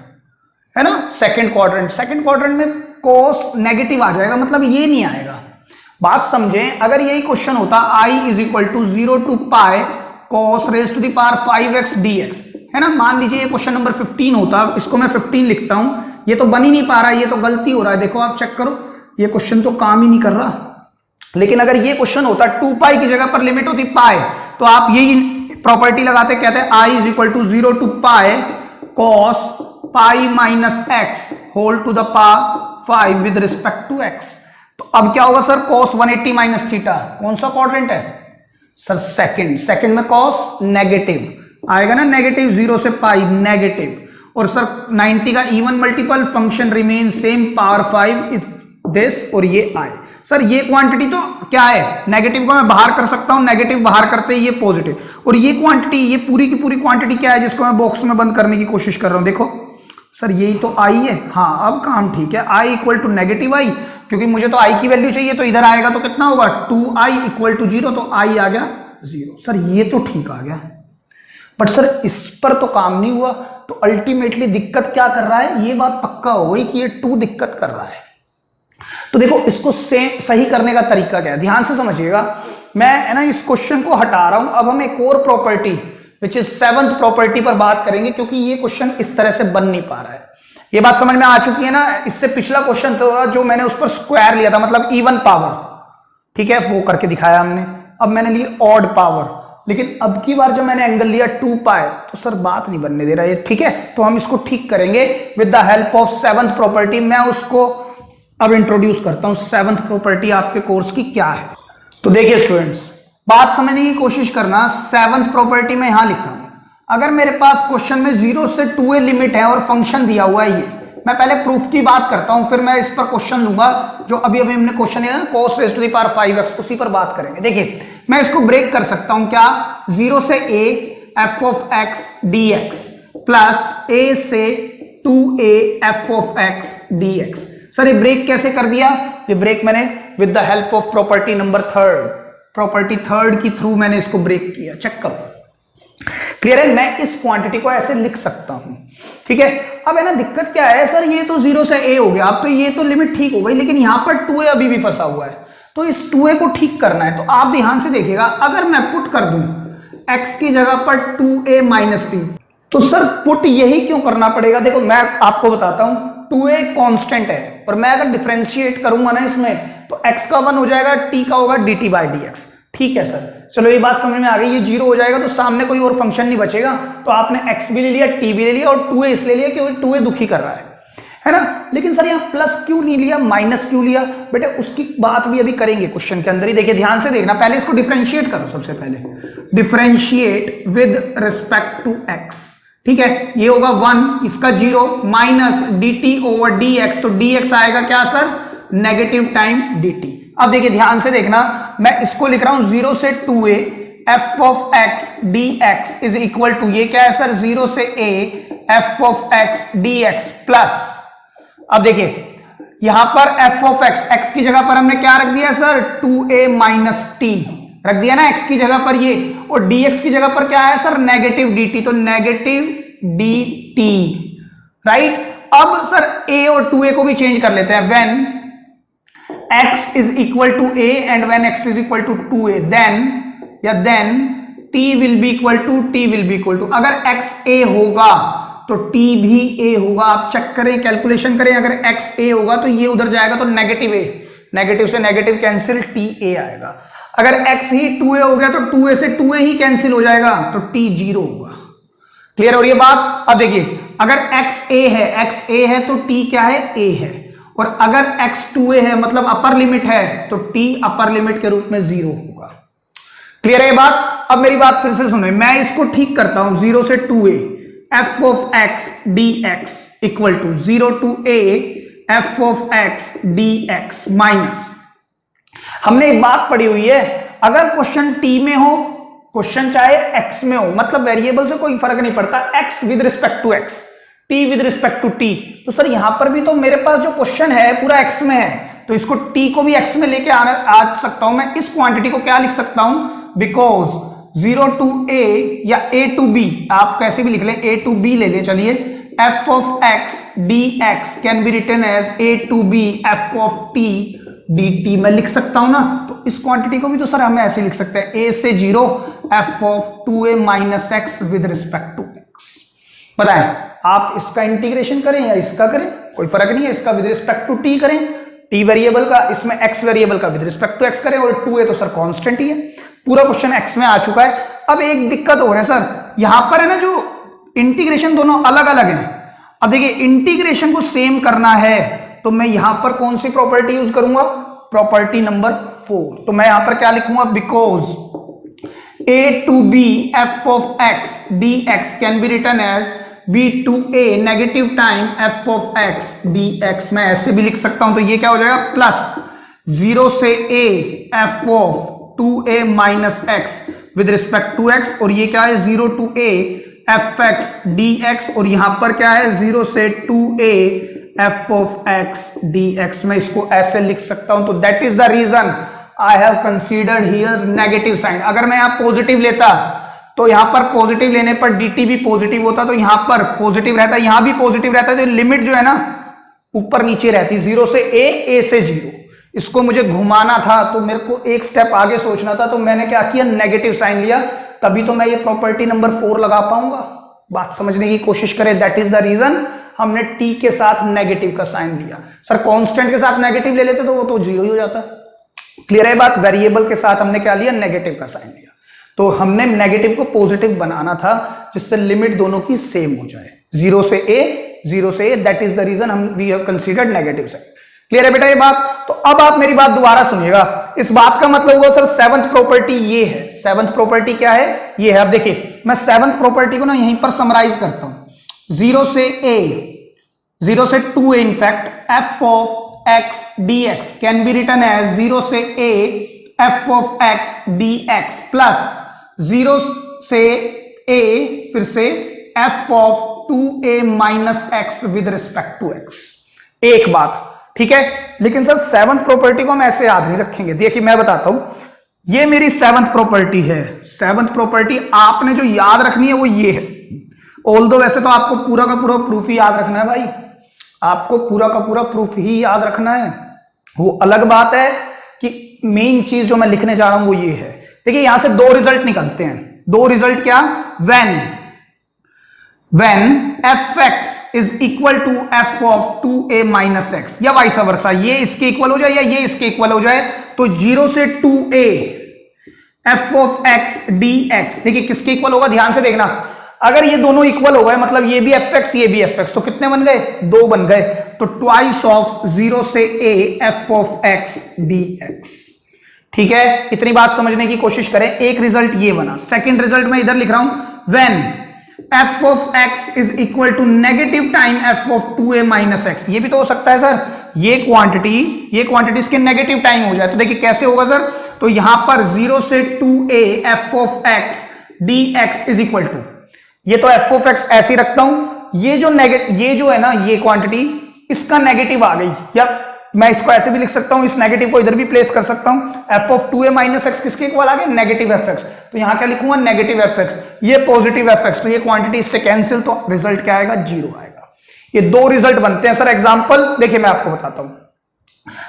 है ना, सेकंड क्वाड्रेंट। सेकंड क्वाड्रेंट में कोस नेगेटिव आ जाएगा, मतलब ये नहीं आएगा। बात समझें, अगर यही क्वेश्चन होता i is equal to 0 to pi cos raise to the power 5x dx, है ना, मान लीजिए ये क्वेश्चन नंबर 15 होता, इसको मैं 15 लिखता हूं, ये तो बन ही नहीं पा रहा है, ये तो गलती हो रहा है, देखो आप चेक करो, ये क्वेश्चन तो काम ही नहीं कर रहा। लेकिन अगर ये क्वेश्चन होता 2 पाई की जगह पर लिमिट होती पाई, तो आप यही प्रॉपर्टी लगाते, कहते हैं i is equal to 0 to pi cos pi minus x whole to the power 5 with respect to x। तो अब क्या होगा सर, cos 180 माइनस थीटा, कौन सा क्वाड्रेंट है सर, सेकंड। सेकंड में cos नेगेटिव आएगा ना, नेगेटिव 0 से पाई नेगेटिव, और सर 90 का even multiple, function remain same power 5 this, और ये आए। सर ये क्वांटिटी तो क्या है, नेगेटिव को मैं बाहर कर सकता हूं, नेगेटिव बाहर करते ही ये पॉजिटिव, और ये क्वांटिटी, ये पूरी की पूरी क्वांटिटी क्या है जिसको मैं बॉक्स में बंद करने की कोशिश कर रहा हूं, देखो सर यही तो आई है। हाँ अब काम ठीक है, आई इक्वल टू नेगेटिव आई, क्योंकि मुझे तो आई की वैल्यू चाहिए, तो इधर आएगा तो कितना होगा, 2i इक्वल टू 0, तो आई आ गया 0। सर ये तो ठीक आ गया, बट सर इस पर तो काम नहीं हुआ। तो अल्टीमेटली दिक्कत क्या कर रहा है, ये बात पक्का हो गई कि ये 2 दिक्कत कर रहा है। तो देखो इसको सही करने का तरीका क्या है, ध्यान से समझिएगा। मैं है ना इस क्वेश्चन को हटा रहा हूं, अब हम एक और property which is 7th property पर बात करेंगे, क्योंकि ये क्वेश्चन इस तरह से बन नहीं पा रहा है। ये बात समझ में आ चुकी है ना। इससे पिछला क्वेश्चन था जो मैंने उस पर स्क्वायर लिया था, मतलब इवन पावर, ठीक है, वो करके दिखाया हमने। अब मैंने ली ऑड पावर, लेकिन अब की बार जब मैंने एंगल लिया 2 पाई, तो सर बात नहीं बनने दे रहा है, ठीक है। तो हम इसको ठीक करेंगे with the help of 7th property. मैं उसको अब इंट्रोड्यूस करता हूं, 7th प्रॉपर्टी आपके कोर्स की क्या है। तो देखिए स्टूडेंट्स, बात समझने की कोशिश करना। 7th प्रॉपर्टी में यहां लिख रहा हूं, अगर मेरे पास क्वेश्चन में 0 से 2a लिमिट है और फंक्शन दिया हुआ है ये, मैं पहले प्रूफ की बात करता हूं, फिर मैं इस पर क्वेश्चन लूंगा जो अभी हमने क्वेश्चन है ना, cos raise to the power 5x, उसी पर बात करेंगे। देखिए मैं इसको ब्रेक कर सकता हूं क्या, 0 से a f of x dx plus a से 2a f of x dx। Sir ये ब्रेक कैसे कर दिया, ये ब्रेक मैंने with the help of property number 3rd, property 3rd की थ्रू मैंने इसको ब्रेक किया। चेक करो, क्लियर है। मैं इस क्वांटिटी को ऐसे लिख सकता हूं, ठीक है। अब है ना दिक्कत क्या है सर, ये तो 0 से a हो गया, अब तो ये तो लिमिट ठीक हो गई, लेकिन यहां पर 2a अभी भी फंसा हुआ है, तो इस 2a को ठीक करना है। तो आप ध्यान से देखिएगा, अगर मैं पुट कर दूं x की जगह पर 2a माइनस t, तो सर पुट यही क्यों करना पड़ेगा, देखो मैं आपको बताता हूं, 2a कांस्टेंट है, और मैं अगर डिफरेंशिएट करूंगा ना इसमें, तो x का 1 हो जाएगा, t का होगा dt बाई dx, ठीक है सर। चलो ये बात समझ में आ गई, ये 0 हो जाएगा तो सामने कोई और फंक्शन नहीं बचेगा, तो आपने x भी ले लिया, t भी ले लिया, और 2a इसलिए लिया क्योंकि 2a दुखी कर रहा है ना। लेकिन सर यहाँ प्लस क्यों नहीं लिया, माइनस क्यों लिया, बेटे उसकी बात भी अभी करेंगे क्वेश्चन के अंदर ही। देखिए ध्यान से देखना, पहले इसको डिफरेंशिएट करो, सबसे पहले differentiate with respect to x, ठीक है। ये होगा 1, इसका 0 माइनस dt ओवर dx, तो dx आएगा क्या सर, नेगेटिव टाइम dt। अब देखिए ध्यान से देखना, मैं इसको लिख रहा हूं 0 से 2a f of x dx is equal to, ये क्या है सर, 0 से a f of x dx plus, अब देखिए यहां पर f of x, x की जगह पर हमने क्या रख दिया सर, 2a माइनस t, रख दिया ना x की जगह पर ये, और dx की जगह पर क्या है सर नेगेटिव dt, तो नेगेटिव dt, राइट। अब सर a और 2a को भी चेंज कर लेते हैं, when x is equal to a and when x is equal to 2a then t will be equal to अगर x a होगा तो t भी a होगा। आप चेक करें, कैलकुलेशन करें, अगर x a होगा तो ये उधर जाएगा तो नेगेटिव a, नेगेटिव से नेगेटिव कैंसिल, t a आएगा। अगर x ही 2a हो गया तो 2a से 2a ही कैंसिल हो जाएगा तो t 0 होगा। क्लियर हो रही है बात? अब देखिए, अगर x a है तो t क्या है, a है, और अगर x 2a है मतलब अपर लिमिट है तो t अपर लिमिट के रूप में 0 होगा। क्लियर है ये बात? अब मेरी बात फिर से सुनो, मैं इसको ठीक करता हूं, 0 से 2a f of x dx equal to 0 to a f of x dx minus, हमने एक बात पढ़ी हुई है, अगर क्वेश्चन t में हो, क्वेश्चन चाहे x में हो, मतलब वेरिएबल से कोई फर्क नहीं पड़ता, x with respect to x, t with respect to t, तो सर यहां पर भी तो मेरे पास जो क्वेश्चन है पूरा x में है, तो इसको t को भी x में लेके आ सकता हूं। मैं इस क्वांटिटी को क्या लिख सकता हूं, बिकॉज 0 to a या a to b, आप कैसे भी लिख लें, a to b ले लें, चलिए, f of x dx can be written as a to b f of t dt मैं लिख सकता हूं ना। तो इस क्वांटिटी को भी तो सर हम ऐसे लिख सकते हैं, a से 0 f of 2a minus x with respect to x। बताएं, आप इसका इंटीग्रेशन करें या इसका करें, कोई फर्क नहीं है, इसका विद रिस्पेक्ट टू t करें, t वेरिएबल का, इसमें x वेरिएबल का विद रिस्पेक्ट टू x करें, और 2a तो सर कांस्टेंट ही है। पूरा क्वेश्चन x में आ चुका है। अब एक दिक्कत हो रहा है सर, यहां पर है ना जो इंटीग्रेशन दोनों अलग अलग हैं। अब देखिए, इंटीग्रेशन को सेम करना है तो मैं यहां पर कौन सी प्रॉपर्टी यूज करूंगा, प्रॉपर्टी नंबर 4। तो मैं यहां पर क्या लिखूंगा, because a to b f of x dx can be written as b to a negative time f of x dx, मैं ऐसे भी लिख सकता हूं। तो ये क्या हो जाएगा, प्लस 0 से a f of 2a minus x with respect to x, और ये क्या है 0 to a fx dx, और यहां पर क्या है 0 से 2a f of x dx, मैं इसको ऐसे लिख सकता हूं। तो that is the reason I have considered here negative sign. अगर मैं यहां पॉजिटिव लेता तो यहां पर पॉजिटिव लेने पर dt भी पॉजिटिव होता, तो यहां पर पॉजिटिव रहता, यहां भी पॉजिटिव रहता है, तो लिमिट जो है ना ऊपर नीचे रहती, 0 से a से 0। इसको मुझे घुमाना था तो मेरे को एक स्टेप आगे सोचना था, तो मैंने क्या किया, नेगेटिव साइन लिया, तभी तो मैं ये प्रॉपर्टी नंबर 4 लगा पाऊंगा। बात समझने की कोशिश करें, दैट इज द रीजन हमने t के साथ नेगेटिव का साइन लिया। सर कांस्टेंट के साथ नेगेटिव ले लेते तो वो तो 0 ही हो जाता। क्लियर है बात? वेरिएबल के साथ हमने क्या लिया, नेगेटिव का साइन लिया, तो हमने नेगेटिव को पॉजिटिव बनाना था जिससे लिमिट दोनों की सेम हो जाए, 0 से a, that is the reason हम we have considered negative sign. Clear है बेटा ये बात? तो अब आप मेरी बात दोबारा सुनिएगा, इस बात का मतलब हुआ सर सेवंथ प्रॉपर्टी ये है। सेवंथ प्रॉपर्टी क्या है, ये है। अब देखिए, मैं सेवंथ प्रॉपर्टी को ना यहीं पर समराइज करता हूं, 0 से 2a in fact f of x dx can be written as 0 से a f of x dx plus 0 से a फिर से f of 2a minus x with respect to x। एक बात ठीक है, लेकिन सर सेवंथ प्रॉपर्टी को हम ऐसे याद नहीं रखेंगे। देखिए मैं बताता हूं, ये मेरी सेवंथ प्रॉपर्टी है। सेवंथ प्रॉपर्टी आपने जो याद रखनी है वो ये है। ऑल्दो वैसे तो आपको पूरा का पूरा प्रूफ ही याद रखना है भाई, आपको पूरा का पूरा प्रूफ ही याद रखना है। वो अलग बात है कि मेन चीज जो मैं लिखने जा रहा हूं वो ये है। देखिए यहां से दो रिजल्ट निकलते हैं। दो रिजल्ट क्या, when fx is equal to f of 2a minus x, या वाइस वर्सा, ये इसके इक्वल हो जाए या ये इसके इक्वल हो जाए, तो 0 से 2a f of x dx, देखिए किसके इक्वल होगा, ध्यान से देखना। अगर ये दोनों इक्वल हो गए, मतलब ये भी fx ये भी fx, तो कितने बन गए, 2 बन गए। तो ट्वाइस ऑफ 0 से a f of x dx। ठीक है, इतनी बात समझने की कोशिश करें। एक रिजल्ट ये बना। सेकंड रिजल्ट मैं इधर लिख रहा हूं, when f of x is equal to negative time f of 2a minus x। ये भी तो हो सकता है सर, ये क्वांटिटी इसके नेगेटिव टाइम हो जाए। तो देखिए कैसे होगा सर, तो यहां पर 0 से 2a f of x dx is equal to, ये तो f of x ऐसे रखता हूं, ये जो है ना ये क्वांटिटी इसका नेगेटिव आ गई, या मैं इसको ऐसे भी लिख सकता हूं, इस नेगेटिव को इधर भी प्लेस कर सकता हूं। F of 2a minus x किसके इक्वल आ गया, नेगेटिव एफ एक्स। तो यहां क्या लिखूंगा, नेगेटिव एफ एक्स, ये पॉजिटिव एफ एक्स, तो ये क्वांटिटी इससे कैंसिल, तो रिजल्ट क्या आएगा, 0 आएगा। ये दो रिजल्ट बनते हैं सर। एग्जाम्पल देखिए मैं आपको बताता हूं।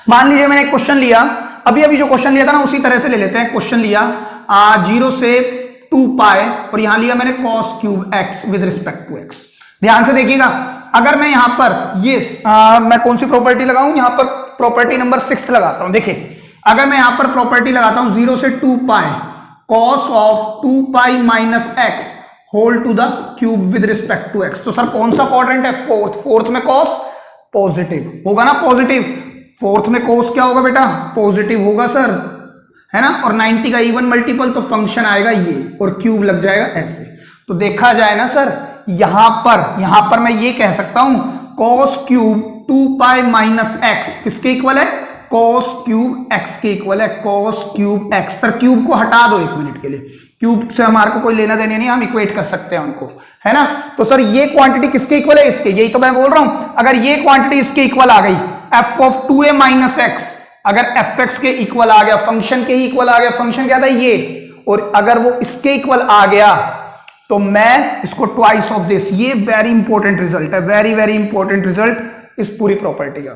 मान लीजिए मैंने एक क्वेश्चन लिया, अभी जो क्वेश्चन लिया था ना उसी तरह से ले लेते हैं। क्वेश्चन लिया 0 से 2 पाई और यहां लिया मैंने cos cube x with respect to x। ध्यान से देखिएगा, अगर मैं यहां पर ये मैं कौन सी प्रॉपर्टी लगाऊं, यहां पर प्रॉपर्टी नंबर 6 लगाता हूं। देखिए अगर मैं यहां पर प्रॉपर्टी लगाता हूं 0 से 2 pi cos of 2 pi minus x whole to the cube with respect to x, तो सर कौन सा क्वाड्रेंट है, फोर्थ में cos पॉजिटिव होगा ना, पॉजिटिव। फोर्थ में cos क्या होगा बेटा, पॉजिटिव होगा सर, है ना। और 90 का इवन मल्टीपल, तो फंक्शन आएगा ये और क्यूब लग जाएगा ऐसे। तो देखा जाए ना सर, यहां पर मैं ये कह सकता हूं cos cube 2 pi minus x किसके इक्वल है, cos क्यूब x के इक्वल है, cos cube x। Sir cube को हटा दो 1 मिनट के लिए, क्यूब से हमारे को कोई लेना देना नहीं, हम इक्वेट कर सकते हैं उनको, है ना। तो सर ये क्वांटिटी किसके इक्वल है, इसके। यही तो मैं बोल रहा हूं, अगर ये क्वांटिटी इसके इक्वल आ गई f of 2a minus x, अगर fx के इक्वल आ गया, फंक्शन के ही इक्वल आ गया, फंक्शन क्या था ये, और अगर वो इसके इक्वल आ गया तो मैं इसको ट्वाइस ऑफ दिस, ये वेरी इंपॉर्टेंट रिजल्ट है, वेरी इंपॉर्टेंट रिजल्ट इस पूरी प्रॉपर्टी का।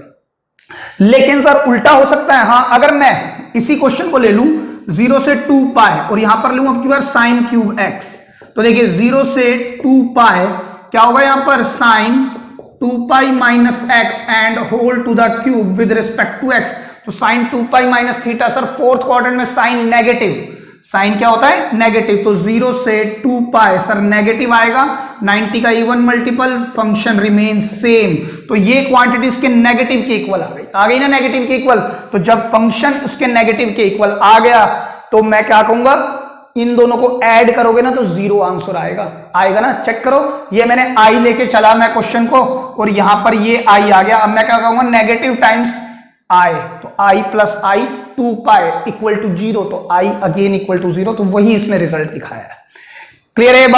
लेकिन सर उल्टा हो सकता है, हाँ, अगर मैं इसी क्वेश्चन को ले लूं 0 से 2 पाई और यहां पर लूं अब की बार साइन क्यूब x, तो देखिए 0 से 2 पाई क्या होगा यहां पर, sine 2 pi minus x and whole to the cube with respect to x। तो sine 2 pi minus theta, sir fourth quadrant में साइन नेगेटिव, साइन क्या होता है, नेगेटिव, तो 0 से 2 पाई सर नेगेटिव आएगा, 90 का even multiple, function remain same. तो ये क्वांटिटी इसके नेगेटिव के इक्वल आ गई ना, नेगेटिव के इक्वल। तो जब फंक्शन उसके नेगेटिव के इक्वल आ गया तो मैं क्या कहूंगा, इन दोनों को ऐड करोगे ना तो 0 आंसर आएगा ना। चेक करो, ये मैंने i लेके चला मैं क्वेश्चन को और यहां पर ये i आ गया। अब मैं क्या कहूंगा, नेगेटिव टाइम्स i, तो i plus i 2 pi equal to 0, तो i अगेन इक्वल टू 0, तो वही इसने रिजल्ट दिखाया है। क्लियर है ये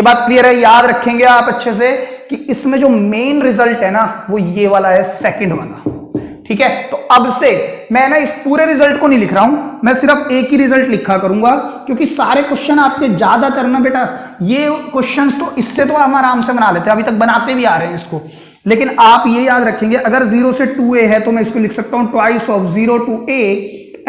बात क्लियर है। याद रखेंगे आप अच्छे से कि इसमें जो मेन रिजल्ट है ना वो ये वाला है, सेकंड वाला, ठीक है। तो अब से मैं ना इस पूरे रिजल्ट को नहीं लिख रहा हूं, मैं सिर्फ एक ही रिजल्ट लिखा करूंगा, क्योंकि सारे क्वेश्चन आपके ज्यादातर ना बेटा ये क्वेश्चंस तो इससे तो हम आराम से बना लेते हैं, अभी तक बनाते भी आ रहे हैं इसको। लेकिन आप ये याद रखेंगे, अगर 0 से 2a है तो मैं इसको लिख सकता हूं twice of 0 to a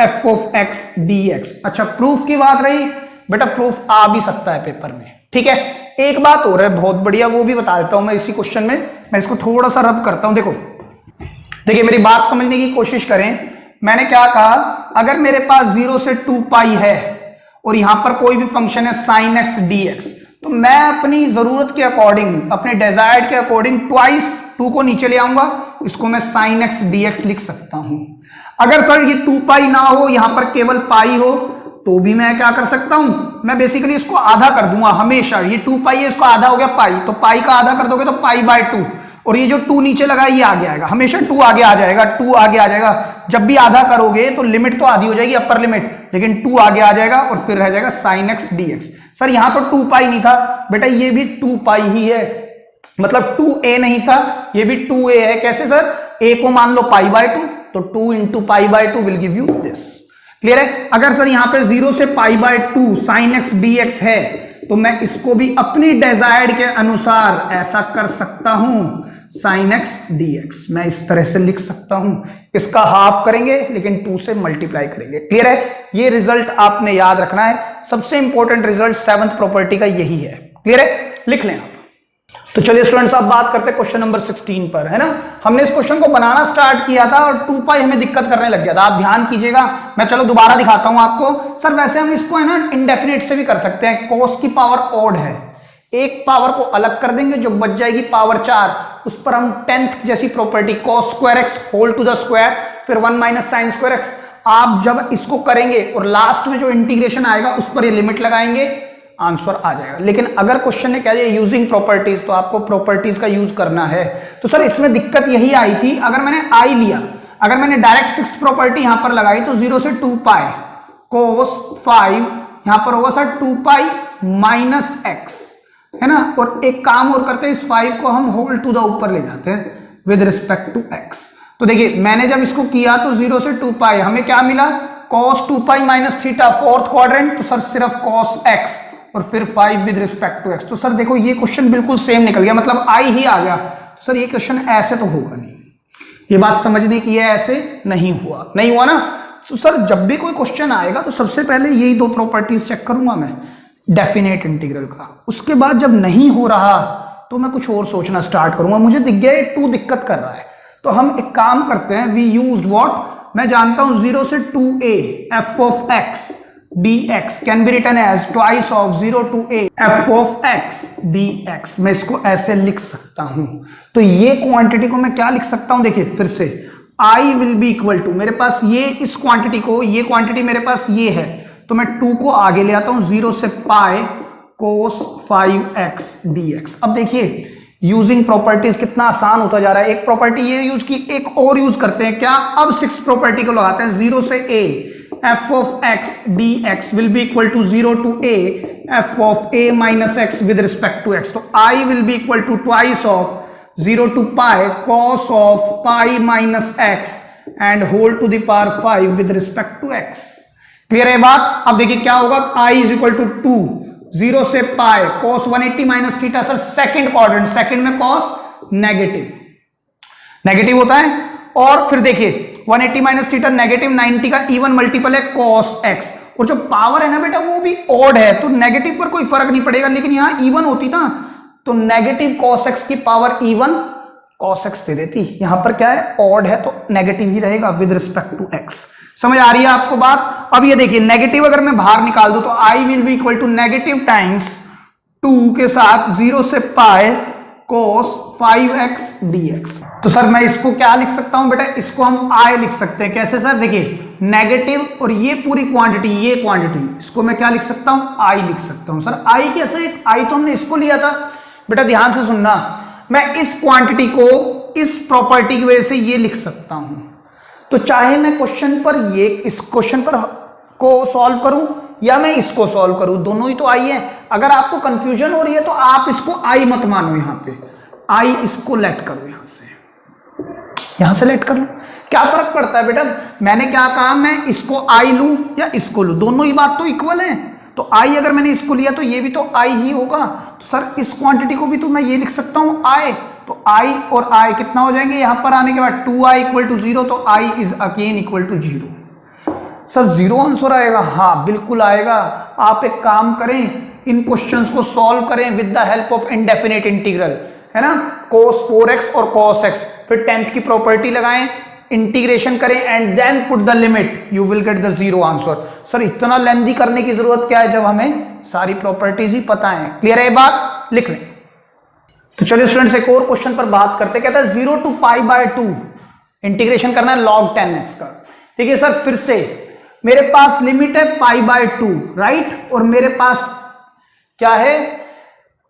f of x dx। अच्छा, प्रूफ की बात रही बेटा, प्रूफ आ भी सकता है पेपर में, ठीक है। एक बात हो रहा है बहुत बढ़िया, वो भी बता देता हूं मैं इसी क्वेश्चन में। मैं इसको थोड़ा सा रब करता हूं, देखिए मेरी बात समझने की कोशिश करें। मैंने क्या कहा, अगर मेरे पास 0 से 2 पाई है और यहां पर कोई भी फंक्शन है sin x dx, तो मैं अपनी जरूरत के अकॉर्डिंग, अपने डिजायर्ड के अकॉर्डिंग ट्वाइस 2 को नीचे ले आऊंगा, इसको मैं sin x dx लिख सकता हूं। अगर सर ये 2 पाई ना हो, यहां पर केवल पाई हो, तो भी मैं क्या कर सकता हूं, मैं बेसिकली इसको आधा कर दूंगा हमेशा। ये 2 पाई है, इसको आधा हो गया पाई, तो पाई का आधा कर दोगे तो पाई बाय 2, और ये जो 2 नीचे लगा ये आगे आएगा, हमेशा 2 आगे आ जाएगा, 2 आगे आ जाएगा। जब भी आधा करोगे तो लिमिट तो आधी हो जाएगी, अपर लिमिट, लेकिन 2 आगे आ जाएगा और फिर रह जाएगा sin x dx। सर यहां तो 2 पाई नहीं था बेटा, ये भी 2 पाई ही है, मतलब 2a नहीं था, ये भी 2a है। कैसे सर, a को मान लो पाई बाय 2, तो 2 into pi by 2 will give you this. Clear है। अगर सर यहां पे 0 से pi by 2 sin x dx है, तो मैं इसको भी अपनी डिजायर्ड के अनुसार ऐसा कर सकता हूं, sin x dx मैं इस तरह से लिख सकता हूं। इसका हाफ करेंगे लेकिन 2 से मल्टीप्लाई करेंगे। क्लियर है, ये रिजल्ट आपने याद रखना है, सबसे इंपॉर्टेंट रिजल्ट 7th प्रॉपर्टी का यही है। क्लियर है, लिख लें आप। तो चलिए स्टूडेंट्स, आप बात करते हैं क्वेश्चन नंबर 16 पर, है ना। हमने इस क्वेश्चन को बनाना स्टार्ट किया था और 2 पाई हमें दिक्कत करने लग गया था, आप ध्यान कीजिएगा। मैं चलो दोबारा दिखाता हूं आपको। सर वैसे हम इसको है ना इंडेफिनिट से भी कर सकते हैं, cos की पावर ऑड है, एक पावर को अलग कर देंगे, जो बच जाएगी पावर 4, उस पर हम 10th जैसी प्रॉपर्टी cos square x whole to the square, फिर 1 माइनस साइन स्क्वायर x। आप जब इसको करेंगे और लास्ट में जो इंटीग्रेशन आएगा उस पर ये लिमिट लगाएंगे, आंसर आ जाएगा। लेकिन अगर क्वेश्चन ने कह दिया यूजिंग प्रॉपर्टीज, तो आपको प्रॉपर्टीज का यूज करना है। तो सर इसमें दिक्कत यही आई थी, अगर मैंने i लिया, अगर मैंने डायरेक्ट 6th प्रॉपर्टी यहां पर लगाई, तो 0 से 2 पाई cos 5 यहां पर होगा सर 2 पाई माइनस x, है ना। और एक काम और करते हैं, इस 5 को हम होल टू द ऊपर ले जाते हैं विद रिस्पेक्ट टू x। तो देखिए मैंने जब इसको किया तो 0 से 2 पाई, हमें क्या मिला cos 2 pi minus theta, fourth quadrant, तो सर सिर्फ cos x और फिर 5 विद रिस्पेक्ट टू x। तो सर देखो ये क्वेश्चन बिल्कुल सेम निकल गया, मतलब I ही आ गया। तो सर ये क्वेश्चन ऐसे तो होगा नहीं, ये बात समझने की है, ऐसे नहीं हुआ ना। तो सर जब भी कोई क्वेश्चन आएगा तो सबसे पहले यही दो प्रॉपर्टीज चेक करूंगा मैं, डेफिनेट इंटीग्रल का। उसके बाद जब नहीं हो रहा तो मैं कुछ और सोचना स्टार्ट करूंगा। मुझे दिख गया 2 दिक्कत कर रहा है, तो हम एक काम करते हैं, वी यूज्ड व्हाट, मैं जानता हूं 0 से 2a f of x dx can be written as twice of 0 to a f of x dx। मैं इसको ऐसे लिख सकता हूं। तो ये क्वांटिटी को मैं क्या लिख सकता हूं, देखिए फिर से I will be equal to, मेरे पास ये इस क्वांटिटी को, ये क्वांटिटी मेरे पास ये है, तो मैं 2 को आगे ले आता हूं, 0 से पाई cos 5x dx। अब देखिए यूजिंग प्रॉपर्टीज कितना आसान होता जा रहा है। एक प्रॉपर्टी ये यूज की, एक और यूज करते हैं क्या, अब 6th प्रॉपर्टी को लगाते हैं, 0 से a f of x dx will be equal to 0 to a f of a minus x with respect to x। तो I will be equal to twice of 0 to pi cos of pi minus x and whole to the power 5 with respect to x। Clear है बात। अब देखिए क्या होगा, I is equal to 2 0 से pi cos 180 minus theta, sir second quadrant, second में cos negative होता है। और फिर देखिए 180 माइनस थीटा नेगेटिव 90 का इवन मल्टीपल है cos x, और जो पावर है ना बेटा वो भी ऑड है, तो नेगेटिव पर कोई फर्क नहीं पड़ेगा, लेकिन यहां इवन होती ना तो नेगेटिव cos x की पावर इवन cos x दे देती। यहां पर क्या है, ऑड है तो नेगेटिव ही रहेगा विद रिस्पेक्ट टू x। समझ आ रही है आपको बात। अब ये देखिए नेगेटिव अगर मैं बाहर निकाल दूं तो I will be equal to negative times 2 के साथ 0 से पाई cos 5x dx। तो सर मैं इसको क्या लिख सकता हूं बेटा, इसको हम I लिख सकते हैं। कैसे सर, देखिए नेगेटिव और ये पूरी क्वांटिटी, ये क्वांटिटी, इसको मैं क्या लिख सकता हूं, I लिख सकता हूं। सर I कैसे, I तो हमने इसको लिया था बेटा, ध्यान से सुनना, मैं इस क्वांटिटी को इस प्रॉपर्टी की वजह से ये लिख सकता हूं। तो चाहे मैं क्वेश्चन पर ये इस क्वेश्चन पर को सॉल्व करूं या मैं इसको सॉल्व करूं, दोनों ही तो आई है। अगर आपको कंफ्यूजन हो रही है तो आप इसको आई मत मानो, यहां पे आई इसको लेट करो, यहां से लेट कर लो, क्या फर्क पड़ता है बेटा। मैंने क्या कहा, मैं इसको आई लूं या इसको लूं, दोनों ही बात तो इक्वल है। तो आई अगर मैंने इसको लिया तो ये भी तो आई ही होगा। तो सर इस क्वांटिटी को भी तो मैं ये लिख सकता हूं आई, तो I और I कितना हो जाएंगे, यहां पर आने के बाद 2i इक्वल टू 0, तो I is again equal to 0। Sir 0 answer आएगा, हाँ बिल्कुल आएगा। आप एक काम करें, इन क्वेश्चंस को सॉल्व करें with the help of indefinite integral, है ना, cos 4x और cos x, फिर 10th की प्रॉपर्टी लगाएं, इंटीग्रेशन करें and then put the limit, you will get the 0 answer. Sir इतना लेंथी करने की जरूरत क्या है जब हमें सारी प्रॉपर्टीज ही पता है। क्लियर है ये बात, लिख लें। तो चलिए स्टूडेंट्स एक और क्वेश्चन पर बात करते हैं। कहता है 0 to पाई बाय 2 इंटीग्रेशन करना है log 10x का। ठीक है सर, फिर से मेरे पास लिमिट है पाई बाय 2, राइट, और मेरे पास क्या है,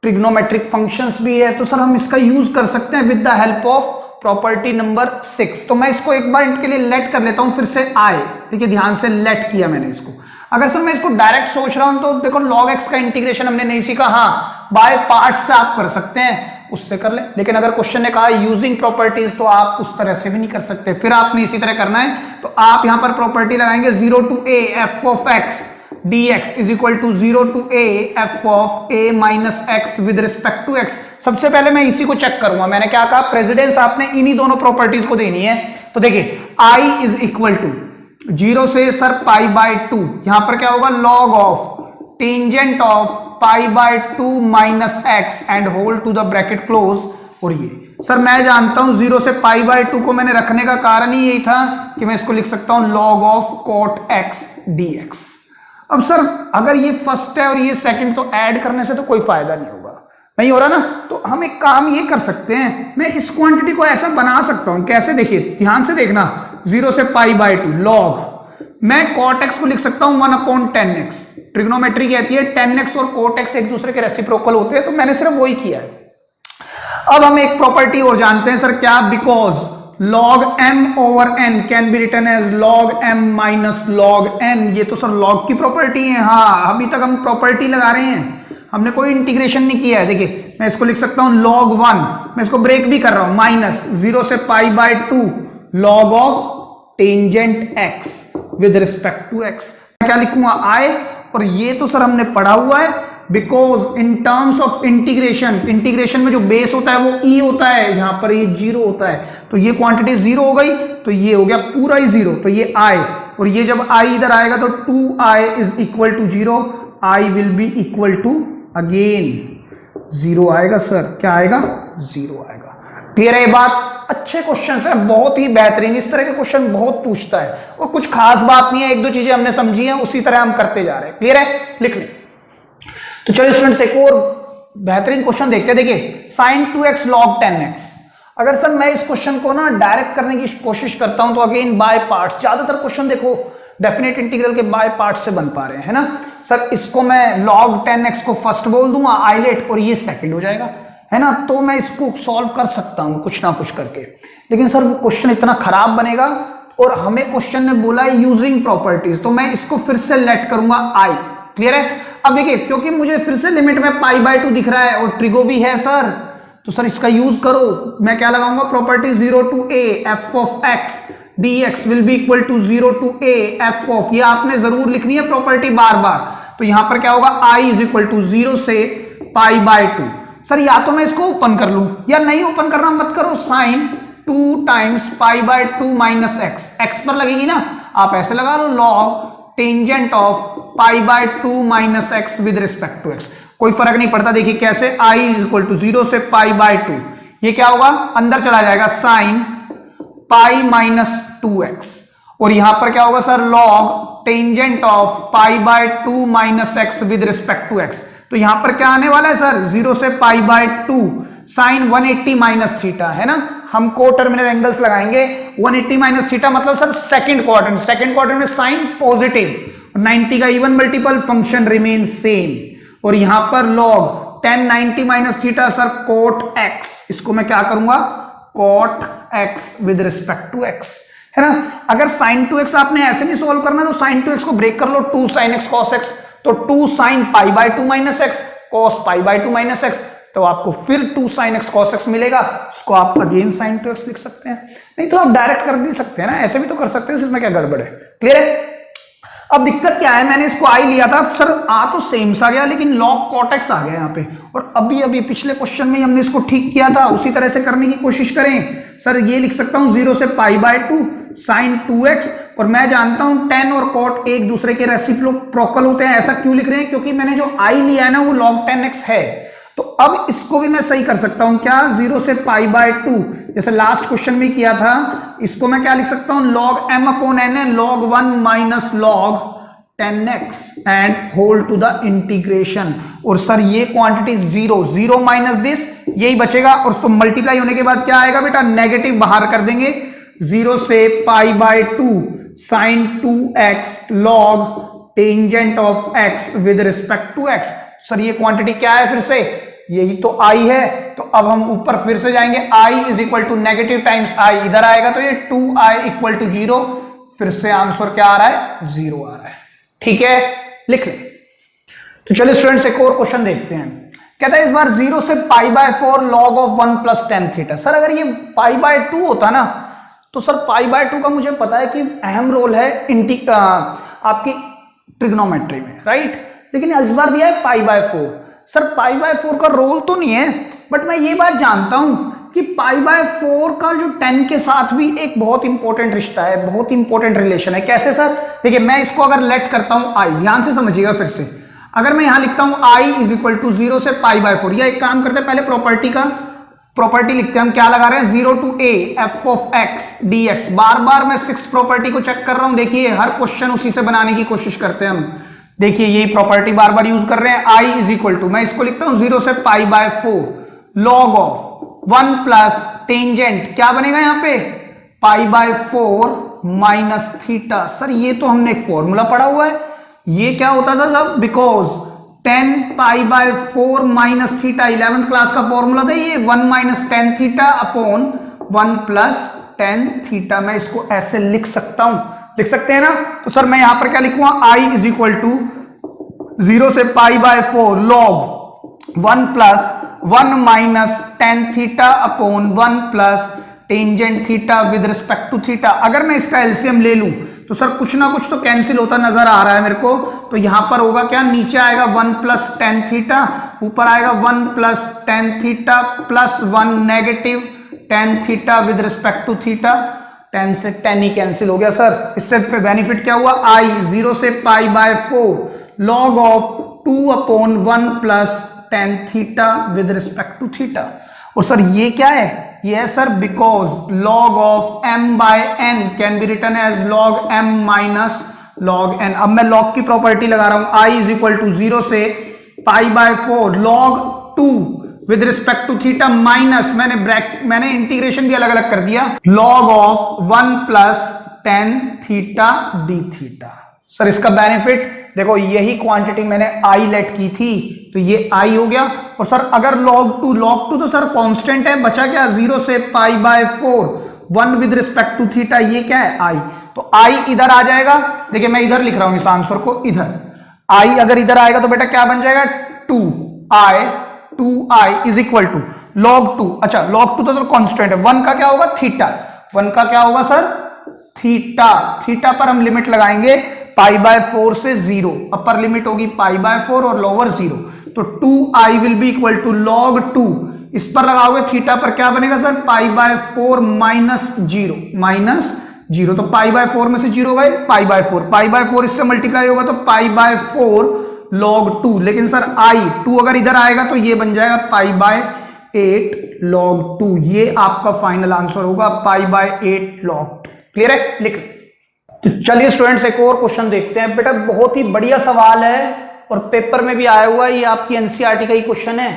ट्रिग्नोमेट्रिक फंक्शंस भी है। तो सर हम इसका यूज कर सकते हैं with the help of property number 6। तो मैं इसको एक बार इनके लिए लेट कर लेता हूं, फिर से आए, देखिए ध्यान से लेट किया मैंने इसको। अगर सर मैं इसको डायरेक्ट सोच रहा हूं तो देखो log x का इंटीग्रेशन हमने नहीं सीखा, हाँ बाय पार्ट से आप कर सकते हैं, उससे कर ले। लेकिन अगर क्वेश्चन ने कहा यूजिंग प्रॉपर्टीज तो आप उस तरह से भी नहीं कर सकते, फिर आपने इसी तरह करना है। तो आप यहां पर प्रॉपर्टी लगाएंगे 0 to a f of x dx is equal to 0 to a f of a minus x with respect to x। सबसे पहले मैं इसी को चेक करूंगा, मैंने क्या कहा, प्रेसिडेंस आपने इन्हीं दोनों प्रॉपर्टीज को देनी है। तो देखिए I इज इक्वल टू 0 से सर पाई बाय 2, यहां पर क्या होगा, log of tangent of pi by 2 minus x and whole to the bracket close. और ये सर मैं जानता हूं 0 से पाई बाय 2 को मैंने रखने का कारण ही यही था कि मैं इसको लिख सकता हूं log of cot x dx। अब सर अगर ये फर्स्ट है और ये सेकंड, तो ऐड करने से तो कोई फायदा नहीं होगा, नहीं हो रहा ना। तो हम एक काम ये कर सकते हैं, मैं इस क्वांटिटी को ऐसा बना सकता हूं, कैसे, देखिए ध्यान से देखना, 0 से पाई बाय 2 log, मैं cot x को लिख सकता हूं 1/10x। ट्रिग्नोमेट्री कहती है 10x और cot x एक दूसरे के रेसिप्रोकल होते हैं, तो मैंने सिर्फ वही किया है। अब हम एक प्रॉपर्टी और जानते हैं सर, क्या, because log m over n can be written as log m minus log n। ये तो सर log की प्रॉपर्टी है, हाँ अभी तक हम प्रॉपर्टी लगा रहे हैं, हमने कोई इंटीग्रेशन नहीं किया है। देखिए मैं इसको लिख सकता हूं log 1, मैं इसको ब्रेक भी कर रहा हूं, माइनस 0 से pi by 2 log of tangent x with respect to x. क्या लिखूंगा आई, और ये तो सर हमने पढ़ा हुआ है, because in terms of integration, integration में जो बेस होता है वो ई होता है, यहां पर ये जीरो होता है, तो ये क्वांटिटी जीरो हो गई, तो ये हो गया पूरा ही जीरो, तो ये आई, और ये जब आई इधर आएगा तो 2i is equal to zero, I will be equal to again zero आएगा सर, क्या आएगा, जीरो आएगा। क्लियर है ये बात? अच्छे क्वेश्चन है, बहुत ही बेहतरीन, इस तरह के क्वेश्चन बहुत पूछता है, और कुछ खास बात नहीं है, एक दो चीजें हमने समझी हैं, उसी तरह हम करते जा रहे हैं। क्लियर है? लिख लें। तो चलिए स्टूडेंट्स एक और बेहतरीन क्वेश्चन देखते हैं। देखिए sin 2x log 10x, अगर सर मैं इस क्वेश्चन को ना डायरेक्ट करने की कोशिश करता हूं तो अगेन बाय पार्ट्स, ज्यादातर क्वेश्चन देखो डेफिनेट इंटीग्रल के बाय पार्ट से बन पा रहे हैं, है ना सर। इसको मैं log 10x को फर्स्ट बोल दूंगा आइलेट, और ये सेकंड हो जाएगा, है ना, तो मैं इसको सॉल्व कर सकता हूं कुछ ना कुछ करके, लेकिन सर वो क्वेश्चन इतना खराब बनेगा, और हमें क्वेश्चन ने बोला है यूजिंग प्रॉपर्टीज, तो मैं इसको फिर से लेट करूंगा आई। क्लियर है? अब देखिए क्योंकि मुझे फिर से लिमिट में π/2 दिख रहा है और ट्रिगो भी है सर, तो सर इसका यूज करो, मैं क्या लगाऊंगा, property 0 to a f of x dx will be equal to 0 to a f of, ये आपने जरूर लिखनी है प्रॉपर्टी बार बार, तो यहां पर क्या होगा, i is equal to 0 से π/2। सर या तो मैं इसको ओपन कर लूं, या नहीं ओपन करना मत करो, sine 2 times π/2 minus x, x पर लगेगी ना, आप ऐसे लगा लो, log tangent of π/2 minus x with respect to x, कोई फर्क नहीं पड़ता। देखिए कैसे, i इज इक्वल टू 0 से π/2, ये क्या होगा, अंदर चला जाएगा साइन पाई माइनस 2x, और यहां पर क्या होगा sir, log tangent of π/2 minus x with respect to x, तो यहां पर क्या आने वाला है सर, 0 से π/2 साइन 180 माइनस थीटा, है ना, हम को टर्मिनल एंगल्स लगाएंगे, 180 माइनस थीटा मतलब sir second quadrant, second quadrant में साइन पॉजिटिव, 90 का even multiple, function remain same, और यहां पर log 10 90 minus theta sir cot x, इसको मैं क्या करूंगा, cot x with respect to x, है ना। अगर साइन 2x आपने ऐसे नहीं सोल्व करना, तो साइन 2x को ब्रेक कर लो, 2 sin x cos x, तो 2 sin π/2 minus x cos π/2 minus x, तो आपको फिर 2 sin x cos x मिलेगा, उसको आप अगेन sin 2x लिख सकते हैं, नहीं तो आप डायरेक्ट कर भी सकते हैं ना, ऐसे भी तो कर सकते हैं, इसमें क्या गड़बड़ है। क्लियर है? अब दिक्कत क्या है, मैंने इसको आई लिया था सर, आ तो सेम सा गया, लेकिन log cot x आ गया यहाँ पे, और अभी पिछले क्वेश्चन में हमने इसको ठीक किया था, उसी तरह से करने की कोशिश करें सर। ये लिख सकता हूँ 0 से π/2 sin 2x, और मैं जानता हूं tan और cot एक दूसरे के रेसिप्रोकल होते हैं, ऐसा क्यों लिख रहे हैं, क्योंकि मैंने जो i लिया है ना वो log 10x है, तो अब इसको भी मैं सही कर सकता हूं, क्या, 0 से π/2, जैसे लास्ट क्वेश्चन में किया था, इसको मैं क्या लिख सकता हूं, log m/n है, log 1 minus log 10x and whole to the integration, और सर ये क्वांटिटी 0 माइनस दिस, यही बचेगा, और उसको मल्टीप्लाई होने के बाद क्या आएगा बेटा, नेगेटिव बाहर कर देंगे, 0 से π/2 sin 2x log tangent of x with respect to x। Sir ये क्वांटिटी क्या है, फिर से यही तो i है, तो अब हम ऊपर फिर से जाएंगे, i is equal to negative times i, इधर आएगा तो ये 2i इक्वल टटू 0, फिर से आंसर क्या आ रहा है, 0 आ रहा है। ठीक है, लिख ले। तो चलिए स्टूडेंट्स एक और क्वेश्चन देखते हैं, कहता है इस बार 0 से π/4 log of 1 plus tan theta. Sir अगर ये π/2 होता ना, तो सर π/2 का मुझे पता है कि अहम रोल है आपकी ट्रिग्नोमेट्री में, राइट, लेकिन इस बार दिया है π/4। सर π/4 का रोल तो नहीं है, बट मैं ये बात जानता हूं कि π/4 का जो 10 के साथ भी एक बहुत इंपॉर्टेंट रिश्ता है, बहुत इंपॉर्टेंट रिलेशन है। कैसे सर, देखिए मैं इसको अगर लेट करता हूं i, ध्यान से समझिएगा फिर से, अगर मैं यहां लिखता हूं i इज इक्वल टू 0 से π/4, या एक काम करते हैं पहले प्रॉपर्टी लिखते हैं, हम क्या लगा रहे हैं, 0 to a f of x dx, बार बार मैं 6th प्रॉपर्टी को चेक कर रहा हूं, देखिए हर क्वेश्चन उसी से बनाने की कोशिश करते हैं हम, देखिए यही प्रॉपर्टी बार बार यूज कर रहे हैं, i इज इक्वल टू, मैं इसको लिखता हूं 0 से π/4 log ऑफ 1 प्लस टेंजेंट, क्या बनेगा यहाँ पे, π/4 माइनस थीटा। सर ये तो हमने एक फॉर्मूला पढ़ा हुआ है, ये क्या होता था सब, because 10 π/4 minus theta 11th class का फॉर्मूला था ये, 1 minus tan theta upon 1 plus tan theta, मैं इसको ऐसे लिख सकता हूं, लिख सकते हैं ना। तो सर मैं यहां पर क्या लिखूंगा, i इज इक्वल टू 0 से π/4 log 1 plus 1 minus tan theta upon 1 plus tangent theta with respect to theta. अगर मैं इसका एलसीएम ले लूं तो सर कुछ ना कुछ तो कैंसिल होता नजर आ रहा है मेरे को। तो यहां पर होगा क्या, नीचे आएगा 1 प्लस टेन थीटा, ऊपर आएगा 1 plus tan theta plus 1 negative tan theta with respect to theta. 10 से 10 ही कैंसिल हो गया सर। इससे बेनिफिट क्या हुआ, आई 0 से pi by 4 log of 2/1 plus tan theta with respect to theta. और सर ये क्या है, ये है sir because log of m by n can be written as log m minus log n। अब मैं लॉग की प्रॉपर्टी लगा रहा हूं, i इज इक्वल टू 0 से pi by 4 log 2 with respect to theta minus मैंने इंटीग्रेशन भी अलग अलग कर दिया, log of 1 plus tan theta d theta. Sir इसका बेनिफिट देखो, यही क्वांटिटी मैंने आई लेट की थी तो ये आई हो गया। और सर अगर log 2 तो सर कांस्टेंट है, बचा क्या 0 से pi by 4 1 with respect to theta, ये क्या है आई। तो आई इधर आ जाएगा, देखिए मैं इधर लिख रहा हूं इस आंसर को, इधर आई अगर इधर आएगा तो बेटा क्या बन जाएगा 2i is equal to log 2। अच्छा log 2 तो सर कांस्टेंट है, 1 का क्या होगा थीटा, 1 का क्या होगा सर थीटा। थीटा पर हम लिमिट लगाएंगे पाई बाय 4 से 0, अपर लिमिट होगी पाई बाय 4 और लोअर 0। तो 2i will be equal to log 2, इस पर लगाओगे थीटा पर क्या बनेगा सर पाई बाय 4 माइनस 0 तो पाई बाय 4 में से 0 गए पाई बाय 4 इससे मल्टीप्लाई होगा तो पाई बाय 4 log 2। लेकिन सर i 2 अगर इधर आएगा तो ये बन जाएगा पाई बाय 8 log 2। ये आपका फाइनल आंसर होगा पाई बाय 8 log 2। क्लियर है, लिख। तो चलिए स्टूडेंट्स एक और क्वेश्चन देखते हैं। बेटा बहुत ही बढ़िया सवाल है और पेपर में भी आया हुआ है, ये आपकी एनसीईआरटी का ही क्वेश्चन है।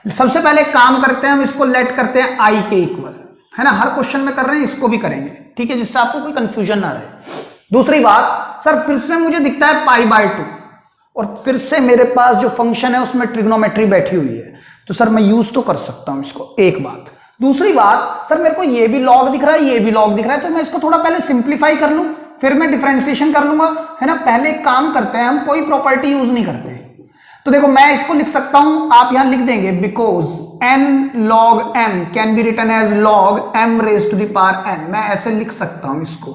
सबसे पहले काम करते हैं हम इसको लेट करते हैं आई के इक्वल, है ना, हर क्वेश्चन में कर रहे हैं, इसको भी करेंगे, ठीक है, जिससे आपको कोई कंफ्यूजन ना रहे। दूसरी बात सर, फिर से मुझे दिखता है पाई बाय 2 और फिर से मेरे पास जो फंक्शन है उसमें ट्रिग्नोमेट्री बैठी हुई है, तो सर मैं यूज तो कर सकता हूं इसको, एक बात। दूसरी बात सर, मेरे को ये भी लॉग दिख रहा है, ये भी लॉग दिख रहा है, तो मैं इसको थोड़ा पहले सिंप्लीफाई कर लूं फिर मैं डिफरेंशिएशन कर लूंगा, है ना। पहले एक काम करते हैं, हम कोई प्रॉपर्टी यूज नहीं करते। तो देखो मैं इसको लिख सकता हूं, आप यहां लिख देंगे because n log m can be written as log m raise to the power n। मैं ऐसे लिख सकता हूं इसको,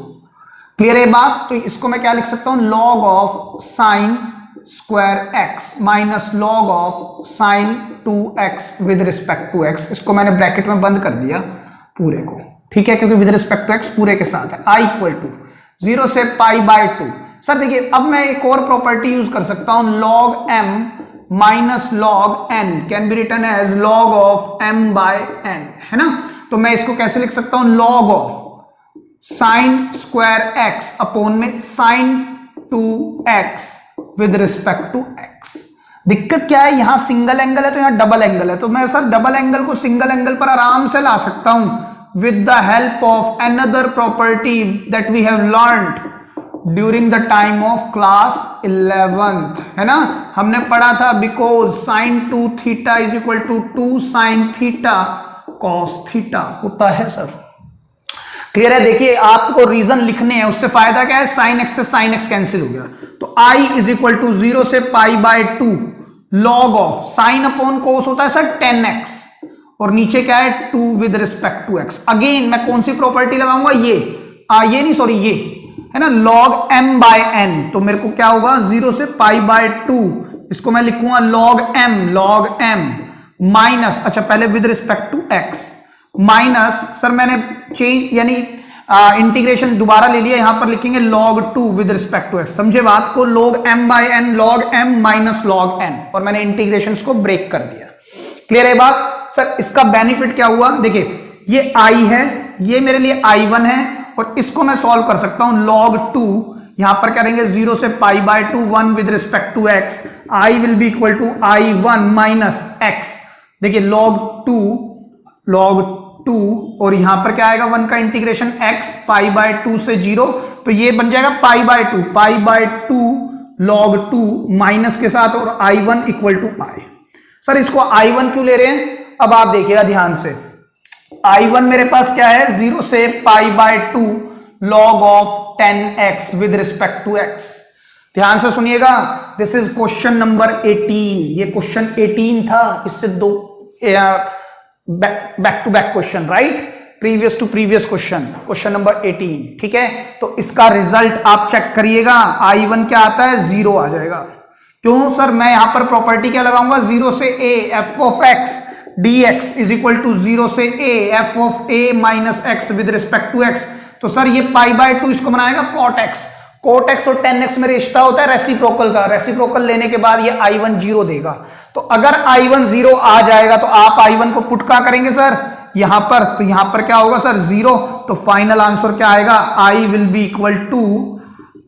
क्लियर है बात। तो इसको मैं क्या लिख सकता हूं, log of sine square x minus log of sine 2x with respect to x। इसको मैंने ब्रैकेट में बंद कर दिया पूरे को, ठीक है, क्योंकि विद रिस्पेक्ट टू x पूरे के साथ है। i इक्वल टू 0 से पाई बाय 2। सर देखिए अब मैं एक और प्रॉपर्टी यूज कर सकता हूं, log m minus log n can be written as log of m by n, है ना। तो मैं इसको कैसे लिख सकता हूं, log of sine square x upon में sine 2x with respect to x। दिक्कत क्या है, यहां सिंगल एंगल है तो यहां डबल एंगल है, तो मैं सर डबल एंगल को सिंगल एंगल पर आराम से ला सकता हूं with the help of another property that we have learned during the time of class 11th, है ना। हमने पढ़ा था because sin 2 theta is equal to 2 sin theta cos theta होता है सर। क्लियर है, देखिए आपको रीजन लिखने हैं, उससे फायदा क्या है, sin x से sin x कैंसिल हो गया। तो i is equal to 0 से pi by 2 log of sine upon cos होता है सर 10x और नीचे क्या है 2 with respect to x। Again मैं कौन सी प्रॉपर्टी लगाऊंगा, ये नहीं सॉरी ये है ना, log m बाय n। तो मेरे को क्या होगा 0 से पाई बाय 2, इसको मैं लिखूंगा log m माइनस, अच्छा पहले with respect to x minus, sir मैंने चेंज यानी इंटीग्रेशन दोबारा ले लिया, यहां पर लिखेंगे log 2 with respect to x। समझे बात को, log m by n log m minus log n, और मैंने इंटीग्रेशन को ब्रेक कर दिया। क्लियर है बात। सर इसका बेनिफिट क्या हुआ, देखिए ये i है, ये मेरे लिए i1 है और इसको मैं सॉल्व कर सकता हूं log 2, यहां पर करेंगे 0 से pi by 2 1 with respect to x, i will be equal to i1 minus x। देखिए log 2 और यहां पर क्या आएगा 1 का इंटीग्रेशन x पाई बाय 2 से 0, तो ये बन जाएगा पाई बाय 2 log 2 माइनस के साथ और i1 equal to i। Sir इसको i1 क्यों ले रहे हैं, अब आप देखिएगा ध्यान से, i1 मेरे पास क्या है 0 से pi by 2 log of 10x with respect to x। ध्यान से सुनिएगा, दिस इज क्वेश्चन नंबर 18, ये क्वेश्चन 18 था, इससे दो back to back question, right. Previous to previous question, question number 18, ठीक है। तो इसका रिजल्ट आप चेक करिएगा, I1 क्या आता है, 0 आ जाएगा। क्यों सर, मैं यहां पर प्रॉपर्टी क्या लगाऊंगा, 0 से a f of x dx is equal to 0 से a f of a minus x with respect to x। तो सर ये पाई बाय 2 इसको बनाएगा cot x, cot x और tan x में रिश्ता होता है रेसिप्रोकल का, रेसिप्रोकल लेने के बाद ये I1 0 देगा। तो अगर I1 0 आ जाएगा तो आप I1 को पुट क्या करेंगे सर यहां पर, तो यहां पर क्या होगा सर 0, तो फाइनल आंसर क्या आएगा, I will be equal to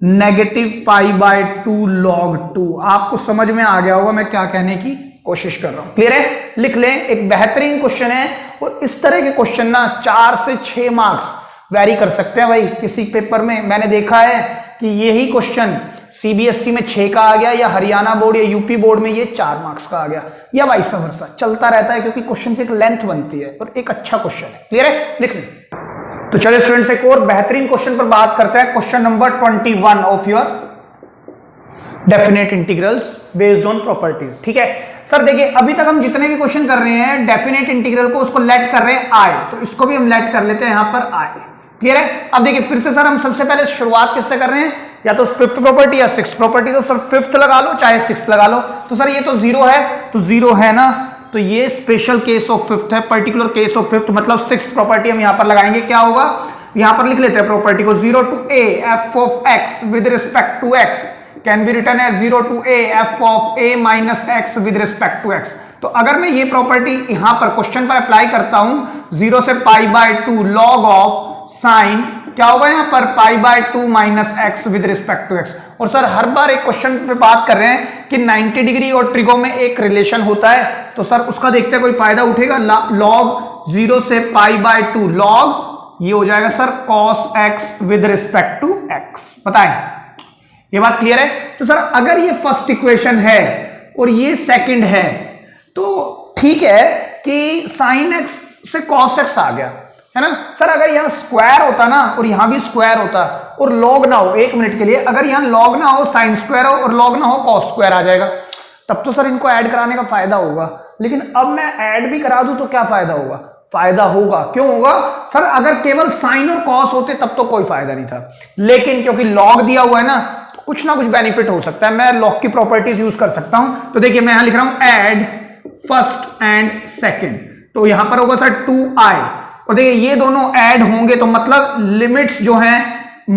negative pi by 2 log 2। आपको समझ में आ गया होगा मैं क्या कहने की कोशिश कर रहा हूं, क्लियर है। लिख लें, एक बेहतरीन क्वेश्चन है और इस तरह के क्वेश्चन ना 4 से 6 मार्क्स वेरी कर सकते हैं भाई किसी पेपर में। मैंने देखा है कि यही क्वेश्चन सीबीएसई में 6 का आ गया, या हरियाणा बोर्ड या यूपी बोर्ड में ये 4 मार्क्स का आ गया, या वाइस वर्सा, चलता रहता है क्योंकि क्वेश्चन की एक लेंथ बनती है और एक अच्छा क्वेश्चन है, क्लियर है। लिख लें। तो चलिए स्टूडेंट्स एक और बेहतरीन क्वेश्चन पर बात करते हैं, question number 21 of your definite integrals based on properties, ठीक है। सर देखिए अभी तक हम जितने भी क्वेश्चन कर रहे हैं डेफिनेट इंटीग्रल को उसको लेट कर रहे हैं आई, तो इसको भी हम लेट कर लेते हैं यहां पर आई, क्लियर है। अब देखिए फिर से सर हम सबसे पहले शुरुआत किससे कर रहे हैं, या तो फिफ्थ प्रॉपर्टी या सिक्स्थ प्रॉपर्टी, तो सर फिफ्थ लगा लो चाहे सिक्स्थ लगा लो। तो सर ये तो 0 है, तो 0 है ना, तो ये स्पेशल केस ऑफ फिफ्थ है, पर्टिकुलर केस ऑफ फिफ्थ, मतलब सिक्स्थ प्रॉपर्टी हम यहां पर लगाएंगे। क्या होगा, यहां पर लिख लेते हैं प्रॉपर्टी को, 0 to a f of x with respect to x can be written as 0 to a f of a minus x with respect to x। तो अगर मैं ये प्रॉपर्टी यहां पर क्वेश्चन पर अप्लाई करता हूं, 0 से pi by 2 log of sine क्या होगा यहां पर, pi by 2 minus x with respect to x. और सर हर बार एक क्वेश्चन पे बात कर रहे हैं कि 90 डिग्री और ट्रिगो में एक रिलेशन होता है, तो सर उसका देखते हैं कोई फायदा उठेगा। लॉग 0 से पाई बाय 2 लॉग ये हो जाएगा sir cos x with respect to x, बताएं ये बात क्लियर है। तो सर अगर ये फर्स्ट इक्वेशन है और ये सेकंड है तो ठीक है कि साइन x से cos x आ गया है ना। सर अगर यहां स्क्वायर होता ना और यहां भी स्क्वायर होता और लॉग ना हो, एक मिनट के लिए, अगर यहां लॉग ना हो साइन स्क्वायर हो और लॉग ना हो cos स्क्वायर आ जाएगा, तब तो सर इनको ऐड कराने का फायदा होगा। लेकिन अब मैं ऐड भी करा दूं तो क्या फायदा होगा, फायदा होगा। क्यों होगा सर, अगर केवल साइन और कॉस होते तब तो कोई फायदा नहीं था, लेकिन क्योंकि लॉग दिया हुआ है ना तो कुछ ना कुछ बेनिफिट हो सकता है, मैं लॉग की प्रॉपर्टीज यूज कर सकता हूं। तो देखिए मैं यहां लिख रहा हूं ऐड फर्स्ट एंड सेकंड, तो यहां पर होगा सर 2i, और देखिए ये दोनों ऐड होंगे तो मतलब लिमिट्स जो हैं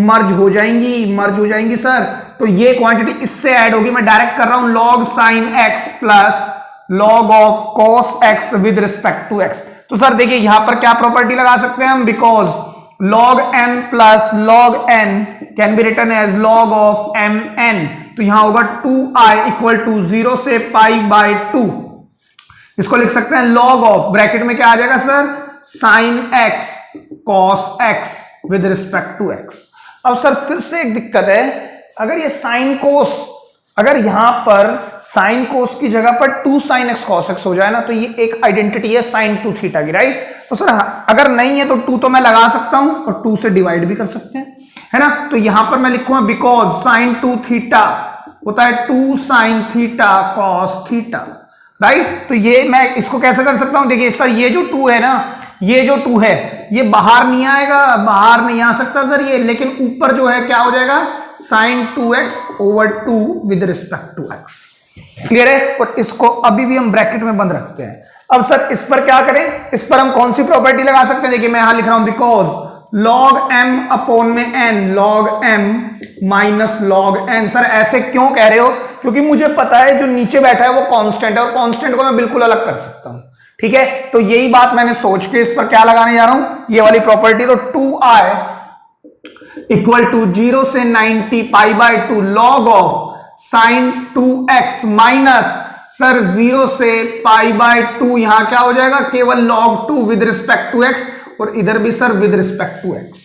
मर्ज हो जाएंगी सर। तो ये क्वांटिटी इससे ऐड होगी, मैं डायरेक्ट कर रहा हूं log sine x plus log of cos x with respect to x। तो सर देखिए यहां पर क्या प्रॉपर्टी लगा सकते हैं हम, because log m plus log n can be written as log of mn। तो यहां होगा 2i इक्वल टू 0 से पाई बाय 2, इसको लिख सकते हैं log ऑफ, ब्रैकेट में क्या आ जाएगा sir, sine x cos x with respect to x। अब सर फिर से एक दिक्कत है, अगर ये साइन कोस, अगर यहां पर साइन कोस की जगह पर 2 sin x cos x हो जाए ना, तो ये एक आइडेंटिटी है साइन 2 थीटा की, राइट। तो सर अगर नहीं है तो 2 तो मैं लगा सकता हूं और 2 से डिवाइड भी कर सकते हैं, है ना। तो यहां पर मैं लिखूंगा बिकॉज साइन 2 थीटा होता है 2 sin theta cos theta, right. तो ये मैं इसको कैसे कर सकता हूं, देखिए सर ये जो 2 है ना, ये जो 2 है ये बाहर नहीं आएगा, बाहर नहीं आ सकता सर ये, लेकिन ऊपर जो है क्या हो जाएगा, sine 2x over 2 with respect to x, clear है। और इसको अभी भी हम ब्रैकेट में बंद रखते हैं। अब सर इस पर क्या करें, इस पर हम कौन सी प्रॉपर्टी लगा सकते हैं, देखिए मैं यहां लिख रहा हूं बिकॉज log m अपॉन में n log m minus log n। Sir ऐसे क्यों कह रहे हो, क्योंकि मुझे पता है जो नीचे बैठा है वो कांस्टेंट है और कांस्टेंट को मैं बिल्कुल अलग कर सकता हूं, ठीक है। तो यही बात मैंने सोच के इस पर क्या लगाने जा रहा हूं, ये वाली प्रॉपर्टी। तो 2i इक्वल टू 0 से 90 पाई by 2 log of sine 2x minus sir 0 से पाई बाय 2, यहां क्या हो जाएगा केवल log 2 with respect to x, और इधर भी sir with respect to x।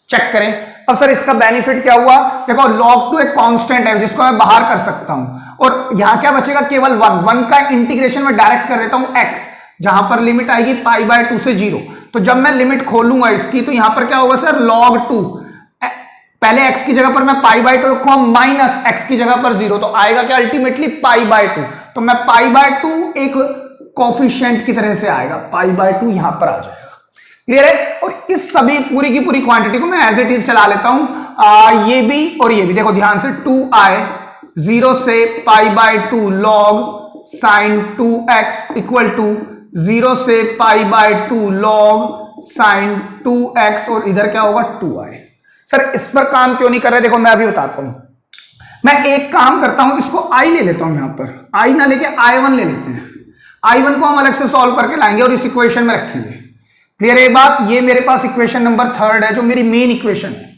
Check करें अब सर इसका बेनिफिट क्या हुआ, देखो log 2 एक कांस्टेंट है जिसको मैं बाहर कर सकता हूं, और यहां क्या बचेगा केवल 1 का इंटीग्रेशन में डायरेक्ट कर देता हूं x, जहां पर लिमिट आएगी पाई बाय 2 से 0। तो जब मैं लिमिट खोलूंगा इसकी तो यहां पर क्या होगा सर log 2, पहले x की जगह पर मैं पाई बाय 2 रखूंगा माइनस x की जगह पर 0, तो आएगा क्या अल्टीमेटली पाई बाय 2। तो मैं पाई बाय 2 एक कोफिशिएंट की तरह से आएगा, पाई बाय 2 यहां पर आ जाएगा, क्लियर है। और इस सभी पूरी की पूरी क्वांटिटी को मैं एज इट इज चला लेता हूं, ये भी और ये भी देखो ध्यान से 2i 0 से pi by 2 log sine 2x equal to 0 से pi by 2 log sine 2x और इधर क्या होगा 2i। सर इस पर काम क्यों नहीं कर रहे, देखो मैं अभी बताता हूं। मैं एक काम करता हूं, इसको i ले लेता हूं, यहां पर i ना लेके i1 ले लेते हैं। i1 को हम अलग से सॉल्व करके लाएंगे और इस इक्वेशन में रखेंगे। क्लियर है बात, ये मेरे पास इक्वेशन नंबर 3 है जो मेरी मेन इक्वेशन है।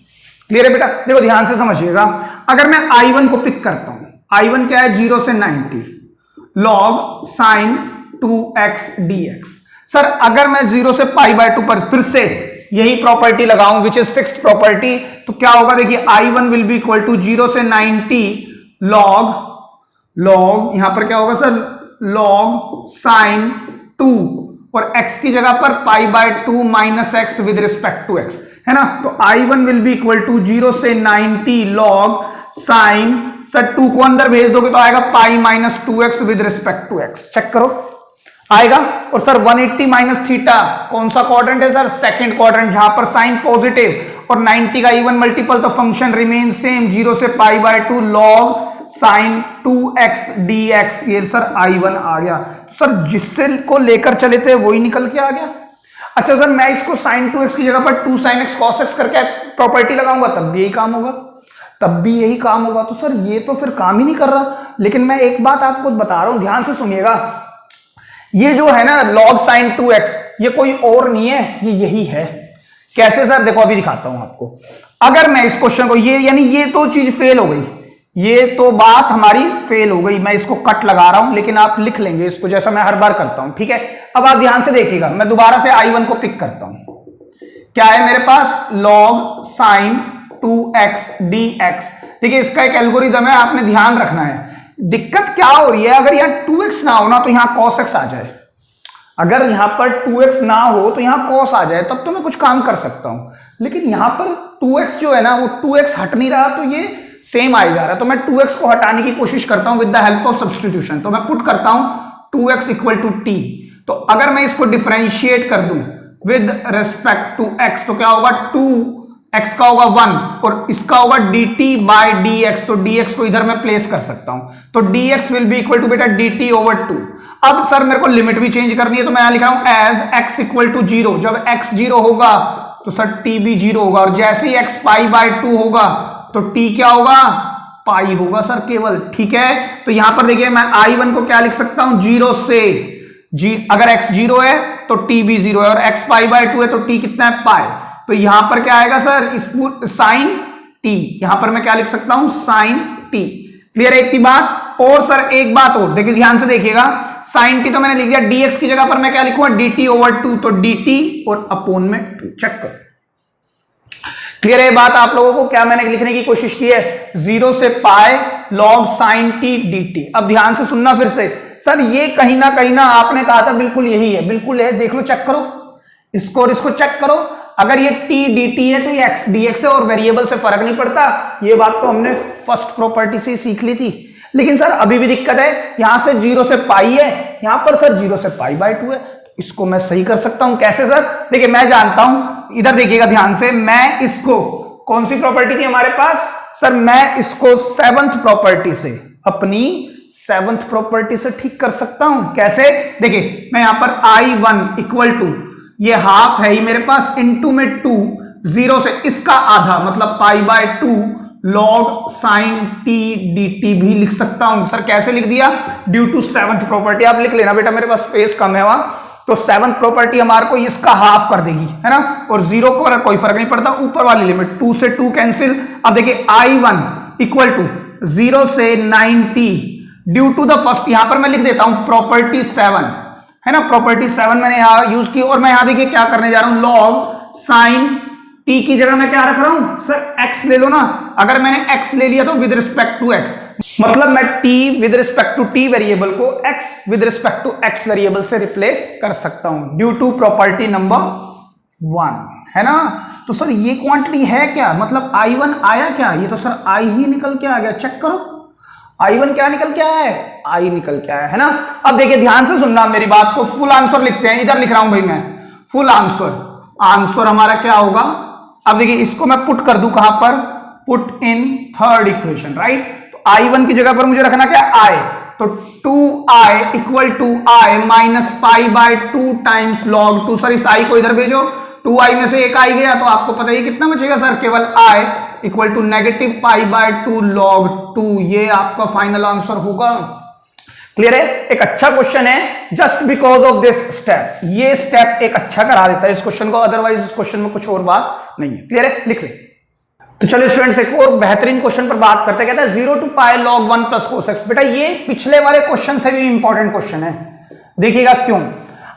क्लियर है बेटा, देखो ध्यान से समझिएगा। अगर मैं i1 को पिक करता हूं, i1 क्या है 0 से 90 log sine 2x dx। Sir अगर मैं 0 से पाई बाय 2 पर फिर से यही प्रॉपर्टी लगाऊं विच इज सिक्स्थ प्रॉपर्टी, तो क्या होगा देखिए i1 will be equal to 0 से 90 लॉग यहां पर क्या होगा सर लॉग साइन 2 और x की जगह पर pi by 2 minus x with respect to x है ना। तो i1 will be equal to 0 से 90 लॉग साइन, सर 2 को अंदर भेज दोगे तो आएगा pi minus 2x with respect to x। Check करो आएगा। और सर 180 माइनस थीटा कौन सा क्वाड्रेंट है सर, सेकंड क्वाड्रेंट, जहां पर साइन पॉजिटिव और 90 का इवन मल्टीपल, तो फंक्शन रिमेन सेम 0 से pi by 2 log sine 2x dx। ये सर i1 आ गया। तो सर जिससे को लेकर चले थे वही निकल के आ गया। अच्छा सर मैं इसको साइन 2x की जगह पर 2 sin x cos x करके प्रॉपर्टी लगाऊंगा तब भी यही काम होगा, तब भी यही काम होगा। तो सर ये तो फिर काम ही नहीं कर रहा। लेकिन मैं एक बात आपको बता रहा हूं, ध्यान से सुनिएगा। ये जो है ना log sin 2x, ये कोई और नहीं है, ये यही है। कैसे सर, देखो अभी दिखाता हूं आपको। अगर मैं इस क्वेश्चन को ये यानी ये तो चीज फेल हो गई, ये तो बात हमारी फेल हो गई। मैं इसको कट लगा रहा हूं लेकिन आप लिख लेंगे इसको जैसा मैं हर बार करता हूं, ठीक है। अब आप ध्यान से देखिएगा, मैं दोबारा से i1 को पिक करता हूं। क्या है मेरे पास log sin 2x dx। देखिए इसका एक एल्गोरिदम है, आपने ध्यान रखना है। दिक्कत क्या हो रही है, अगर यहां 2x ना हो ना तो यहां cos x आ जाए। अगर यहां पर 2x ना हो तो यहां cos आ जाए, तब तो मैं कुछ काम कर सकता हूं। लेकिन यहां पर 2x जो है ना वो 2x हट नहीं रहा, तो ये सेम आ जा रहा है। तो मैं 2x को हटाने की कोशिश करता हूं with the help of substitution. तो मैं पुट करता हूं 2x इक्वल टू t। तो अगर मैं इसको डिफरेंशिएट कर दूं विद रेस्पेक्ट टू x तो क्या होगा 2x का होगा 1 और इसका होगा dt बाय dx। तो dx को इधर मैं प्लेस कर सकता हूं, तो dx will be equal to बेटा dt ओवर 2। अब सर मेरे को लिमिट भी चेंज करनी है, तो मैं यहां लिख रहा हूं एज x इक्वल टू 0। जब x 0 होगा तो सर t भी 0 होगा, और जैसे ही x पाई बाय 2 होगा तो t क्या होगा पाई होगा सर केवल, ठीक है। तो यहां पर देखिए मैं i1 को क्या लिख सकता हूं 0 से अगर x 0 है तो t भी 0 है, और x पाई बाय 2 है तो t कितना है पाई। तो यहां पर क्या आएगा सर इस साइन t, यहां पर मैं क्या लिख सकता हूं साइन t। क्लियर है एक की बात। और सर एक बात और देखिए ध्यान से देखिएगा, साइन t तो मैंने लिख दिया, dx की जगह पर मैं क्या लिखूंगा dt ओवर 2। तो dt और अपोन में 2। चेक करो क्लियर है बात आप लोगों को। क्या मैंने लिखने की कोशिश की है 0 से pi log sign t dt। अब ध्यान से सुनना फिर से, सर ये कहीं ना आपने कहा था बिल्कुल यही है, बिल्कुल है, देख लो चेक करो इसको और इसको चेक करो। अगर ये t dt है तो ये x dx है और वेरिएबल से फर्क नहीं पड़ता। ये बात तो हमने फर्स्ट प्रॉपर्टी से सीख ली थी। लेकिन सर अभी भी दिक्कत है, यहां से 0 से पाई है, यहां पर सर 0 से पाई बाय 2 है। इसको मैं सही कर सकता हूं कैसे सर, देखिए मैं जानता हूं, इधर देखिएगा ध्यान से। मैं इसको कौन सी प्रॉपर्टी थी हमारे पास सर, मैं इसको 7th प्रॉपर्टी से, अपनी 7th प्रॉपर्टी से ठीक कर सकता हूं। कैसे, देखिए मैं यहां पर i1 इक्वल टू ये हाफ है ही मेरे पास, इनटू में 2 0 से इसका आधा मतलब पाई by 2 log sign t dt भी लिख सकता हूं। सर कैसे लिख दिया, ड्यू टू 7th प्रॉपर्टी। आप लिख लेना बेटा, मेरे पास स्पेस कम है वहां, तो 7th प्रॉपर्टी हमारे को इसका हाफ कर देगी, है ना। और 0 को कोई फर्क नहीं पड़ता, ऊपर वाली लिमिट 2 से 2 कैंसिल। अब देखिए i1 इक्वल टू 0 से 90 ड्यू टू द फर्स्ट, यहां पर मैं लिख देता हूं प्रॉपर्टी 7, है ना। प्रॉपर्टी 7 मैंने यहां यूज की, और मैं यहां देखिए क्या करने जा रहा हूं लॉग साइन t की जगह मैं क्या रख रहा हूं सर x ले लो ना। अगर मैंने x ले लिया तो विद रिस्पेक्ट टू x, मतलब मैं t with respect to t variable को x with respect to x variable से रिप्लेस कर सकता हूं ड्यू टू प्रॉपर्टी नंबर 1, है ना। तो सर ये क्वांटिटी है क्या, मतलब i1 आया क्या, ये तो सर i ही निकल के आ गया। चेक करो i1 क्या निकल के आया है, i निकल के आया है ना। अब देखिए ध्यान से सुनना मेरी बात को, फुल आंसर लिखते हैं, इधर लिख रहा हूं भाई मैं फुल आंसर। आंसर हमारा क्या होगा, अब देखिए इसको मैं पुट कर दूं कहां पर, put in third equation, right. तो I1 की जगह पर मुझे रखना क्या, I, तो 2I equal to I minus pi by 2 times log 2। Sir इस I को इधर भेजो, 2I में से एक I गया तो आपको पता ही कितना बचेगा सर, केवल I equal to negative pi by 2 log 2। ये आपका फाइनल आंसर होगा। क्लियर है, एक अच्छा क्वेश्चन है just because of this step. ये स्टेप एक अच्छा करा देता है इस क्वेश्चन को, अदरवाइज इस क्वेश्चन में कुछ और बात नहीं है। क्लियर है, लिख ले। तो चलिए स्टूडेंट्स एक और बेहतरीन क्वेश्चन पर बात करते हैं। कहता है 0 to pi log 1 plus cos x. बेटा ये पिछले वाले क्वेश्चन से भी इंपॉर्टेंट क्वेश्चन है, देखिएगा क्यों।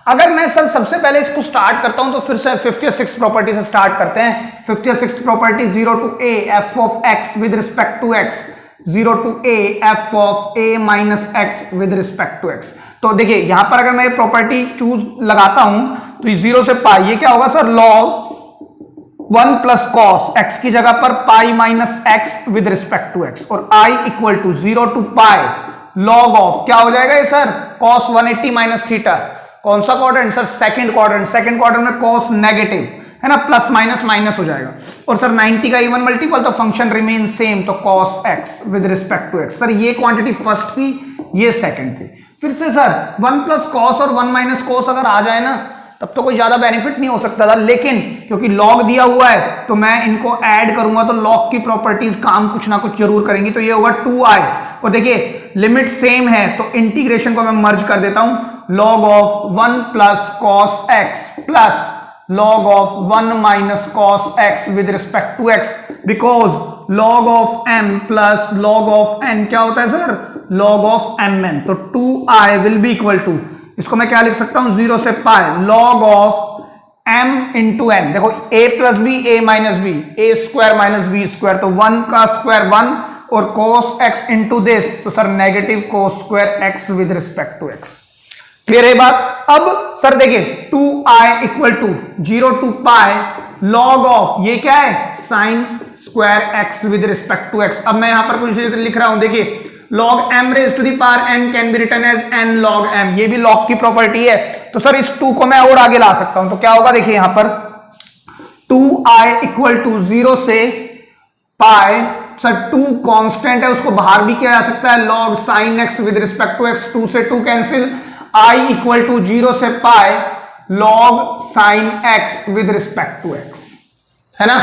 अगर मैं सर सबसे पहले इसको स्टार्ट करता हूं तो फिर से 56th प्रॉपर्टी से स्टार्ट करते हैं। 56th property 0 to a f of x with respect to x, 0 to a f of a minus x with respect to x। तो देखिए यहां पर अगर मैं ये प्रॉपर्टी चूज लगाता हूं तो ये 0 से पाई, ये क्या होगा sir, log 1 plus cos x की जगह पर pi minus x with respect to x, और i equal to 0 to pi log of क्या हो जाएगा ये सर, कॉस 180 माइनस थीटा। कौन सा quadrant sir, second quadrant. Second quadrant में कॉस नेगेटिव है ना, प्लस माइनस माइनस हो जाएगा। और सर 90 का इवन मल्टीपल तो फंक्शन रिमेन सेम, तो cos x with respect to x। Sir ये क्वांटिटी फर्स्ट थी, ये सेकंड थी। फिर से सर 1 प्लस कॉस और 1 माइनस कॉस अगर आ जाए ना तब तो कोई ज्यादा बेनिफिट नहीं हो सकता था, लेकिन क्योंकि लॉग दिया हुआ है तो मैं इनको ऐड करूंगा तो लॉग की प्रॉपर्टीज काम कुछ ना कुछ जरूर करेंगी। तो ये होगा 2i, और देखिए लिमिट सेम है तो इंटीग्रेशन को मैं मर्ज कर देता हूं, log of 1 plus cos x plus log of 1 minus cos x with respect to x, because log of m plus log of n क्या होता है सर, log ऑफ mn। तो 2i will be equal to, इसको मैं क्या लिख सकता हूं, 0 से pi log of m into n। देखो a plus b a minus b, a square minus b square, तो 1 का स्क्वायर 1 और cos x इंटू दिस, तो sir negative cos square x with respect to x। Clear है बात। अब sir देखिए 2i equal to 0 to pi log of ये क्या है, sine square x with respect to x। अब मैं यहां पर कुछ लिख रहा हूं, देखिए log m raise to the power n can be written as n log m, ये भी log की प्रॉपर्टी है। तो सर इस 2 को मैं और आगे ला सकता हूं, तो क्या होगा देखिए यहां पर 2i इक्वल टू 0 से पाई, सर 2 कांस्टेंट है उसको बाहर भी किया जा सकता है, log sin x with respect to x, 2 से 2 कैंसिल, i इक्वल टू 0 से pi log sin x with respect to x, है ना।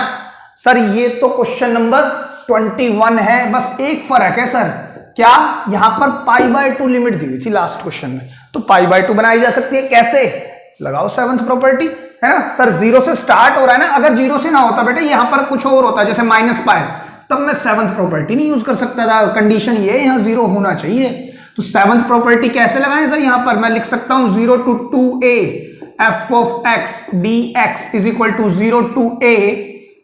सर ये तो क्वेश्चन नंबर 21 है, बस एक फर्क है सर, क्या यहां पर पाई बाय 2 लिमिट दी हुई थी लास्ट क्वेश्चन में, तो पाई बाय 2 बनाई जा सकती है। कैसे, लगाओ 7th प्रॉपर्टी, है ना सर। 0 से स्टार्ट हो रहा है ना, अगर 0 से ना होता बेटा यहां पर कुछ और होता है जैसे माइनस पाई, तब मैं 7th प्रॉपर्टी नहीं यूज कर सकता था। कंडीशन ये यहां 0 होना चाहिए। तो 7th प्रॉपर्टी कैसे लगाएं सर, यहां पर मैं लिख सकता हूं 0 to 2a f of x dx is equal to 0 to a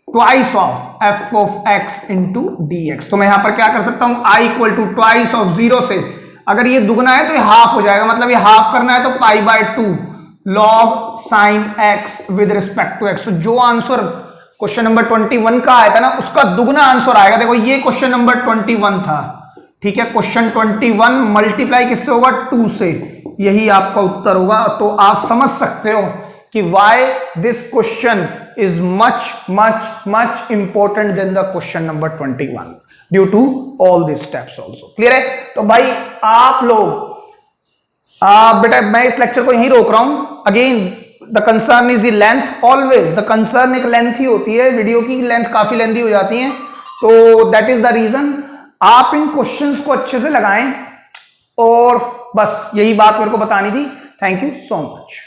twice of f of x into dx। तो मैं यहां पर क्या कर सकता हूं, i equal to twice of 0 से, अगर ये दुगना है तो ये हाफ हो जाएगा, मतलब ये हाफ करना है तो pi by 2 log sin x with respect to x। तो जो आंसर क्वेश्चन नंबर 21 का आया था ना उसका दुगना आंसर आएगा। देखो ये क्वेश्चन नंबर 21 था, ठीक है, क्वेश्चन 21 मल्टीप्लाई किससे होगा, 2 से, यही आपका उत्तर होगा। तो आप समझ सकते हो कि why this question is much much much important than the question number 21 due to all this steps also. Clear है। तो भाई आप लोग बेटा मैं इस लेक्चर को यहीं रोक रहा हूं। Again the concern is the length, always the concern एक लेंथ ही होती है, वीडियो की लेंथ काफी लेंथी हो जाती है, तो दैट इज द रीजन। आप इन क्वेश्चंस को अच्छे से लगाएं, और बस यही बात मेरे को बतानी थी। Thank you so much.